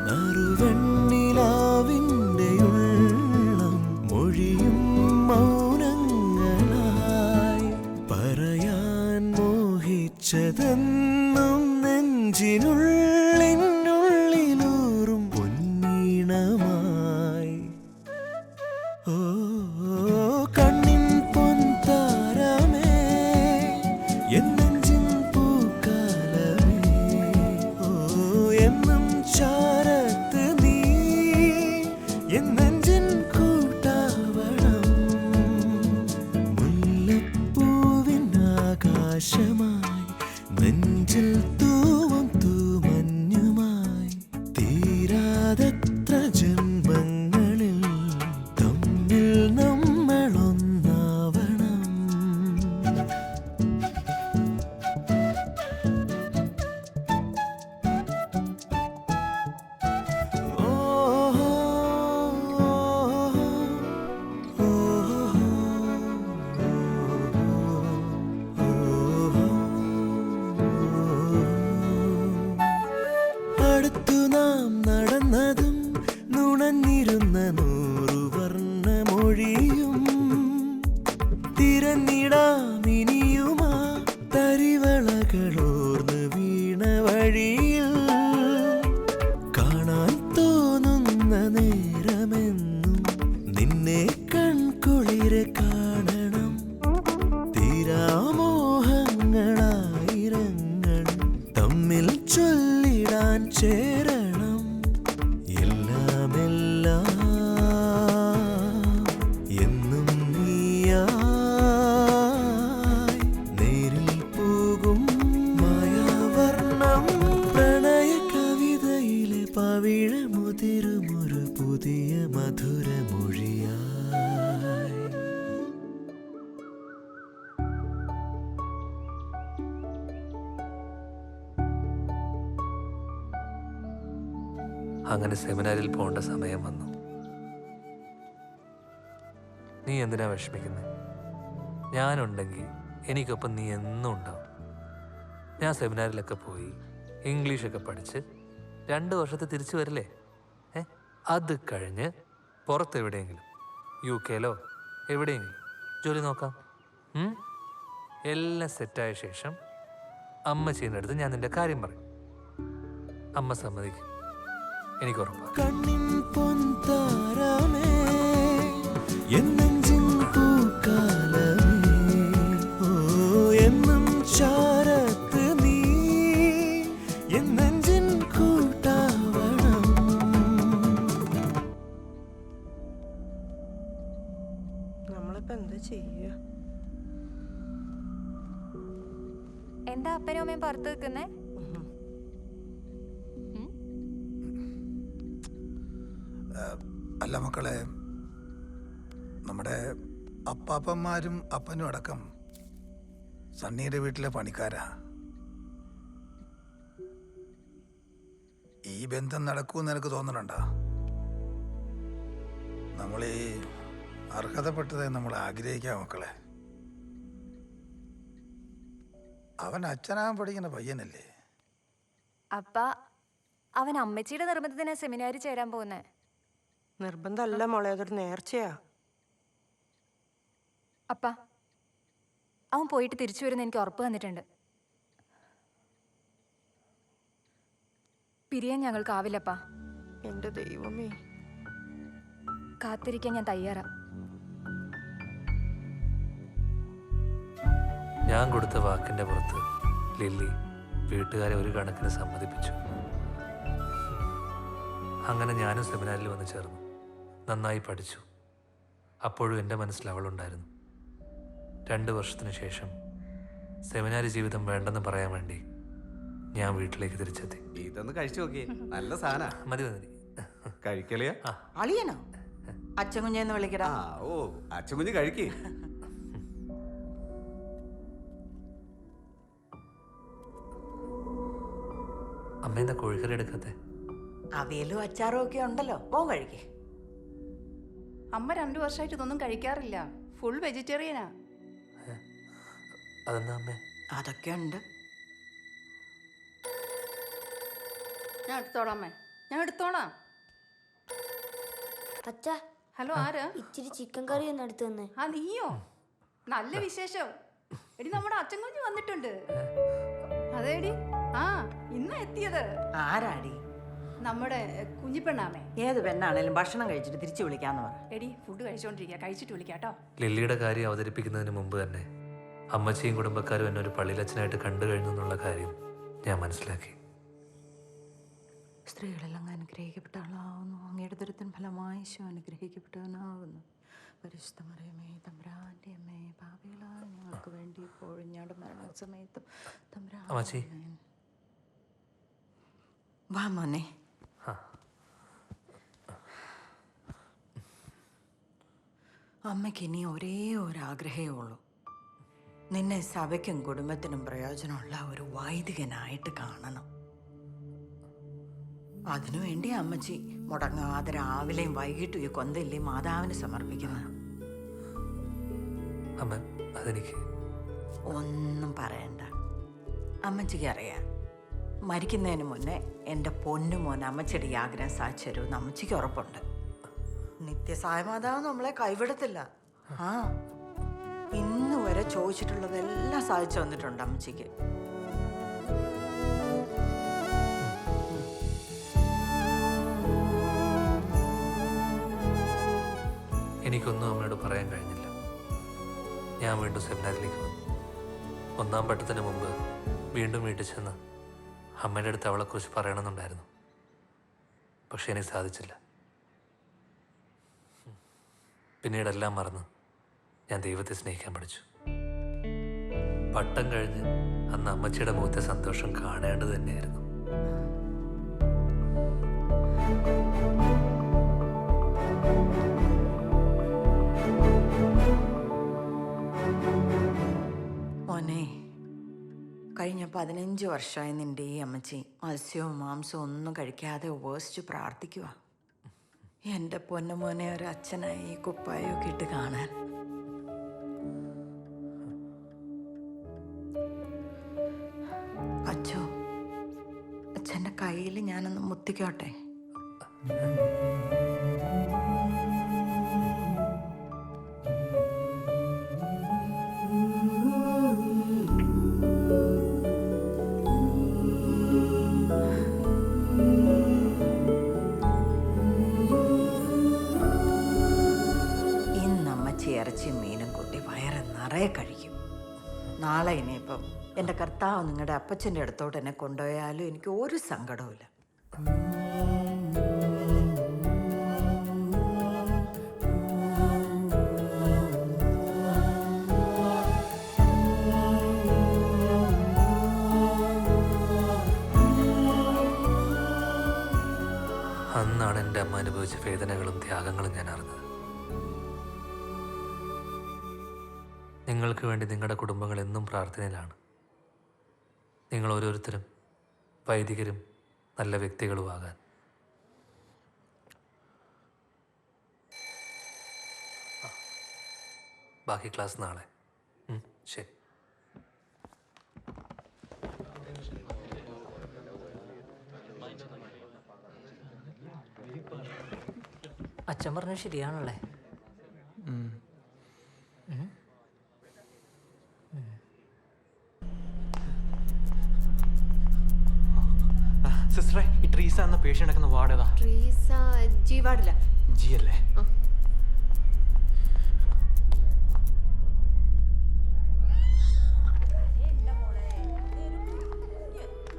Speaker 10: നറുവെണ്ണിലാവിൻ്റെ ഉള്ളം മൊഴിയും മൗനങ്ങളായി പറയാൻ മോഹിച്ചതെന്നും നെഞ്ചിനുള്ളിനുള്ളിലൂറും പൊന്നീണമായി. ഓ, കണ്ണിൻ പൊൻതാ വഴിയും തിരഞ്ഞിടാം ഇനിയുമാ തരിവളകളോർന്ന് വീണ വഴിയിൽ കാണാൻ തോന്നുന്ന നേരമെന്നും നിന്നെ കൺകുളിരെ കാണണം തീരാമോഹങ്ങളായിരങ്ങൾ തമ്മിൽ ചൊല്ലിടാൻ ചേരണം എല്ലാമെല്ലാം എന്നും നീയായി നേരിൽ പോകും മായാവർണ്ണം പ്രണയ കവിതയിലെ പവിഴമുതിരുമൊരു പുതിയ മധുരമൊഴിയായി.
Speaker 8: അങ്ങനെ സെമിനാരിൽ പോകേണ്ട സമയം വന്നു. നീ എന്തിനാ വിഷമിക്കുന്നത്? ഞാനുണ്ടെങ്കിൽ എനിക്കൊപ്പം നീ എന്നും ഉണ്ടാവും. ഞാൻ സെമിനാറിലൊക്കെ പോയി ഇംഗ്ലീഷൊക്കെ പഠിച്ച് 2 വർഷത്തെ തിരിച്ചു വരില്ലേ? അത് കഴിഞ്ഞ് പുറത്തെവിടെയെങ്കിലും UK എവിടെയെങ്കിലും ജോലി നോക്കാം. എല്ലാം സെറ്റായ ശേഷം അമ്മച്ചീൻ്റെ അടുത്ത് ഞാൻ നിന്റെ കാര്യം പറയും. അമ്മ സമ്മതിക്കും, എനിക്ക് ഉറപ്പാണ്.
Speaker 10: കണ്ണിൻ പൊൻതാരമേ എന്നെഞ്ചിൻ പൂക്കാലമേ ഓ എന്നും ചാരത്ത് നീ എന്നെഞ്ചിൻ കൂട്ടാവണം.
Speaker 20: നമ്മളിപ്പോ എന്താ ചെയ്യ?
Speaker 12: എന്താ അപ്പനും അമ്മയും പുറത്ത് നിൽക്കുന്നേ?
Speaker 21: അല്ല മക്കളെ, നമ്മുടെ അപ്പാപ്പന്മാരും അപ്പനും അടക്കം സണ്ണിയുടെ വീട്ടിലെ പണിക്കാരാ. ഈ ബന്ധം നടക്കൂന്ന് എനിക്ക് തോന്നണുണ്ടോ? നമ്മൾ ഈ അർഹതപ്പെട്ടതേ നമ്മൾ ആഗ്രഹിക്കാം മക്കളെ. അവൻ അച്ഛനാകാൻ പഠിക്കുന്ന പയ്യനല്ലേ?
Speaker 12: അപ്പ അവൻ അമ്മച്ചിയുടെ നിർബന്ധത്തിന് സെമിനാരി ചേരാൻ പോകുന്നേ.
Speaker 20: നിർബന്ധമല്ല മോളെ, അതൊരു നേർച്ചയാ.
Speaker 12: അപ്പ അവൻ പോയിട്ട് തിരിച്ചു വരുന്ന എനിക്ക് ഉറപ്പ് തന്നിട്ടുണ്ട്. പിരിയാൻ ഞങ്ങൾക്കാവില്ലപ്പാ.
Speaker 20: എന്റെ ദൈവമേ,
Speaker 12: കാത്തിരിക്കാൻ ഞാൻ തയ്യാറാ.
Speaker 8: ഞാൻ കൊടുത്ത വാക്കിന്റെ പുറത്ത് ലില്ലി വീട്ടുകാരെ ഒരു കണക്കിന് സമ്മതിപ്പിച്ചു. അങ്ങനെ ഞാനും സെമിനാരിൽ വന്ന് ചേർന്നു. നന്നായി പഠിച്ചു. അപ്പോഴും എൻ്റെ മനസ്സിൽ അവളുണ്ടായിരുന്നു. 2 വർഷത്തിന് ശേഷം സെമിനാരി ജീവിതം വേണ്ടെന്ന് പറയാൻ വേണ്ടി ഞാൻ വീട്ടിലേക്ക് തിരിച്ചെത്തി.
Speaker 9: ഇതൊന്ന് കഴിച്ചു നോക്കിയേ, നല്ല സാധന.
Speaker 8: മതി മതി
Speaker 9: കഴിക്കലിയാ?
Speaker 4: അളിയനോ? അച്ഛൻ കുഞ്ഞെന്ന് വിളിക്കടാ.
Speaker 9: ഓ, അച്ഛൻ കുഞ്ഞ് കഴിക്കേ.
Speaker 8: അമ്മ എന്താ കോഴിക്കറി എടുക്കാത്തെ?
Speaker 4: അവിയലും അച്ചാറും ഒക്കെ ഉണ്ടല്ലോ, പോ കഴിക്കേ.
Speaker 22: അമ്മ 2 വർഷമായിട്ട് ഇതൊന്നും കഴിക്കാറില്ല. ഫുൾ വെജിറ്റേറിയനാ.
Speaker 8: അതെന്താ അമ്മേ?
Speaker 4: അതൊക്കെ ഉണ്ട്.
Speaker 22: ഞാൻ എടുത്തോളാം അമ്മേ, ഞാൻ എടുത്തോളാം.
Speaker 7: അച്ഛാ,
Speaker 22: ഹലോ, ആരാ?
Speaker 7: ഇച്ചിരി ചിക്കൻ കറി ഒന്ന് എടുത്തു തന്നെ.
Speaker 22: ആ, നീയോ? നല്ല വിശേഷം. എടി, നമ്മുടെ അച്ഛൻ കുഞ്ഞ് വന്നിട്ടുണ്ട്. അതേടി, ആ ഇന്ന് എത്തിയത്.
Speaker 4: ആരാടി?
Speaker 22: നമ്മുടെ കുഞ്ഞിപ്പെണ്ണാമേ.
Speaker 4: ഏത് പെണ്ണാണേലും ഭക്ഷണം കഴിച്ചിട്ട് തിരിച്ചു വിളിക്കാന്ന് പറ.
Speaker 22: എടി, ഫുഡ് കഴിച്ചോണ്ടിരിക്കുക, കഴിച്ചിട്ട് വിളിക്കാട്ടോ.
Speaker 8: ലില്ലിയുടെ കാര്യം അവതരിപ്പിക്കുന്നതിന് മുമ്പ് തന്നെ അമ്മച്ചിയും കുടുംബക്കാരും എന്നെ ഒരു പള്ളിയിലച്ഛനായിട്ട് കണ്ടു കഴിഞ്ഞു എന്നുള്ള കാര്യം ഞാൻ മനസ്സിലാക്കി.
Speaker 4: സ്ത്രീകളെല്ലാം അനുഗ്രഹിക്കപ്പെട്ടവളാവുന്നു, അങ്ങയുടെ ദുരിതത്തിൻ ഫലമായി ഈശോ അനുഗ്രഹിക്കപ്പെട്ടവനാവുന്നു. പരിശുദ്ധ മറിയമേ, തമ്പുരാന്റെ അമ്മേ, പാപികളായ ഞങ്ങൾക്ക് വേണ്ടി ഇപ്പോഴും ഞങ്ങളുടെ മരണസമയത്തും
Speaker 8: അമ്മച്ചി
Speaker 4: വാ മോനെ. അമ്മയ്ക്ക് ഇനി ഒരേ ഒരു ആഗ്രഹമേ ഉള്ളൂ, നിന്നെ സഭയ്ക്കും കുടുംബത്തിനും പ്രയോജനമുള്ള ഒരു വൈദികനായിട്ട് കാണണം. അതിനുവേണ്ടി അമ്മച്ചി മുടങ്ങാതെ രാവിലെയും വൈകിട്ടും ഈ കൊന്തയില്ലേ മാതാവിന് സമർപ്പിക്കുന്നത്.
Speaker 8: അമ്മ, അതെനിക്ക്
Speaker 4: ഒന്നും പറയണ്ട. അമ്മച്ചിക്ക് അറിയാം, മരിക്കുന്നതിന് മുന്നേ എൻ്റെ പൊന്നു മോൻ അമ്മച്ചിയുടെ ഈ ആഗ്രഹം സാധിച്ചു തരുമെന്ന് അമ്മച്ചിക്ക് ഉറപ്പുണ്ട്.
Speaker 2: നിത്യസായ മാതാവ് നമ്മളെ കൈവിടത്തില്ല. ആ ഇന്ന് വരെ ചോദിച്ചിട്ടുള്ളതെല്ലാം സാധിച്ചു വന്നിട്ടുണ്ട് അമ്മച്ചിക്ക്.
Speaker 8: എനിക്കൊന്നും അമ്മയോട് പറയാൻ കഴിഞ്ഞില്ല. ഞാൻ വീണ്ടും സെമിനാറിലേക്ക് വന്നു. 1-ാം പട്ടത്തിന് മുമ്പ് വീണ്ടും വീട്ടിൽ ചെന്ന് അമ്മയുടെ അടുത്ത് അവളെക്കുറിച്ച് പറയണമെന്നുണ്ടായിരുന്നു. പക്ഷെ എനിക്ക് സാധിച്ചില്ല. പിന്നീടെല്ലാം മറന്ന് ഞാൻ ദൈവത്തെ സ്നേഹിക്കാൻ പഠിച്ചു. പട്ടം കഴിഞ്ഞ് അന്ന് അമ്മച്ചിയുടെ മുഖത്തെ സന്തോഷം കാണേണ്ടത് തന്നെയായിരുന്നു.
Speaker 2: മോനെ, കഴിഞ്ഞ 15 വർഷമായി നിന്റെ ഈ അമ്മച്ചി മത്സ്യവും മാംസവും ഒന്നും കഴിക്കാതെ ഉപവസിച്ച് പ്രാർത്ഥിക്കുക. എൻ്റെ പൊന്നുമോനെ ഒരു അച്ഛനായി ഈ കുപ്പായൊക്കെ ഇട്ട് കാണാൻ. അച്ഛോ, അച്ഛൻ്റെ കയ്യിൽ ഞാനൊന്ന് മുത്തിക്കോട്ടെ? ഇറച്ചി മീനും കൂട്ടി വയറ് നിറയെ കഴിക്കും. നാളെ ഇനിയിപ്പം എൻ്റെ കർത്താവ് നിങ്ങളുടെ അപ്പച്ചൻ്റെ അടുത്തോട്ട് എന്നെ കൊണ്ടുപോയാലും എനിക്ക് ഒരു സങ്കടവുമില്ല.
Speaker 8: അന്നാണ് എൻ്റെ അമ്മ അനുഭവിച്ച വേദനകളും ത്യാഗങ്ങളും ഞാൻ അറിഞ്ഞത്. നിങ്ങൾക്ക് വേണ്ടി നിങ്ങളുടെ കുടുംബങ്ങൾ എന്നും പ്രാർത്ഥനയിലാണ്. നിങ്ങൾ ഓരോരുത്തരും വൈദികരും നല്ല വ്യക്തികളുമാകാൻ. ബാക്കി ക്ലാസ് നാളെ. ശരി.
Speaker 4: അച്ഛൻ പറഞ്ഞത് ശരിയാണല്ലേ?
Speaker 1: സിസ്റ്ററെ, ഈ ട്രീസ എന്ന പേഷ്യൻ്റ് എടുക്കുന്ന വാർഡ് ഏതാ?
Speaker 20: ട്രീസ ജി വാർഡില്ല.
Speaker 1: ജി അല്ലേ?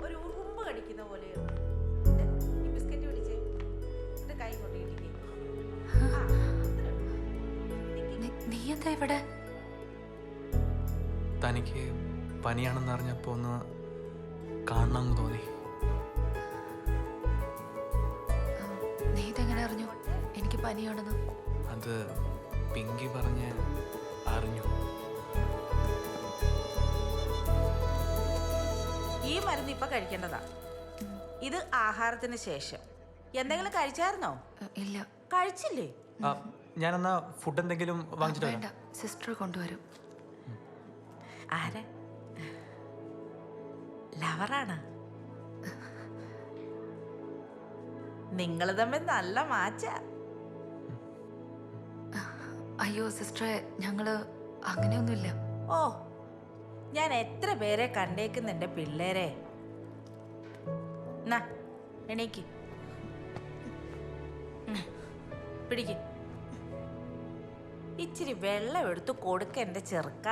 Speaker 15: ഒരു ഉറുമ്പ് കടിക്കുന്ന പോലെ. ഈ ബിസ്ക്കറ്റ് പിടിച്ച് കൈ കൊണ്ടിരിക്കേ.
Speaker 6: നീ എന്താ ഇവിടെ?
Speaker 1: തനിക്ക് പനിയാണെന്ന് അറിഞ്ഞപ്പോ ഒന്ന് കാണണമെന്ന് തോന്നി.
Speaker 6: നീ ഇതെങ്ങനെ അറിഞ്ഞു എനിക്ക് പനിയാണെന്ന്?
Speaker 1: അത് പിങ്കി പറഞ്ഞ് അറിഞ്ഞു.
Speaker 15: ഈ മരുന്ന് ഇപ്പൊ കഴിക്കേണ്ടതാ. ഇത് ആഹാരത്തിന് ശേഷം. എന്തെങ്കിലും കഴിച്ചായിരുന്നോ?
Speaker 6: ഇല്ല.
Speaker 15: കഴിച്ചില്ലേ?
Speaker 1: ഞാനെന്നാ ഫുഡ് എന്തെങ്കിലും വാങ്ങിച്ചിട്ട്
Speaker 6: വേണ്ട, സിസ്റ്റർ കൊണ്ടുവരും.
Speaker 15: ആരെ? ലവറാണ്. നിങ്ങൾ തമ്മിൽ നല്ല മാച്ച.
Speaker 6: അയ്യോ സിസ്റ്ററെ, ഞങ്ങള് അങ്ങനെയൊന്നുമില്ല.
Speaker 15: ഓ, ഞാൻ എത്ര പേരെ കണ്ടേക്കുന്ന എൻ്റെ പിള്ളേരെ. എണീക്ക്, പിടിക്ക്. ഇച്ചിരി വെള്ളം എടുത്ത് കൊടുക്ക എൻ്റെ ചെറുക്ക.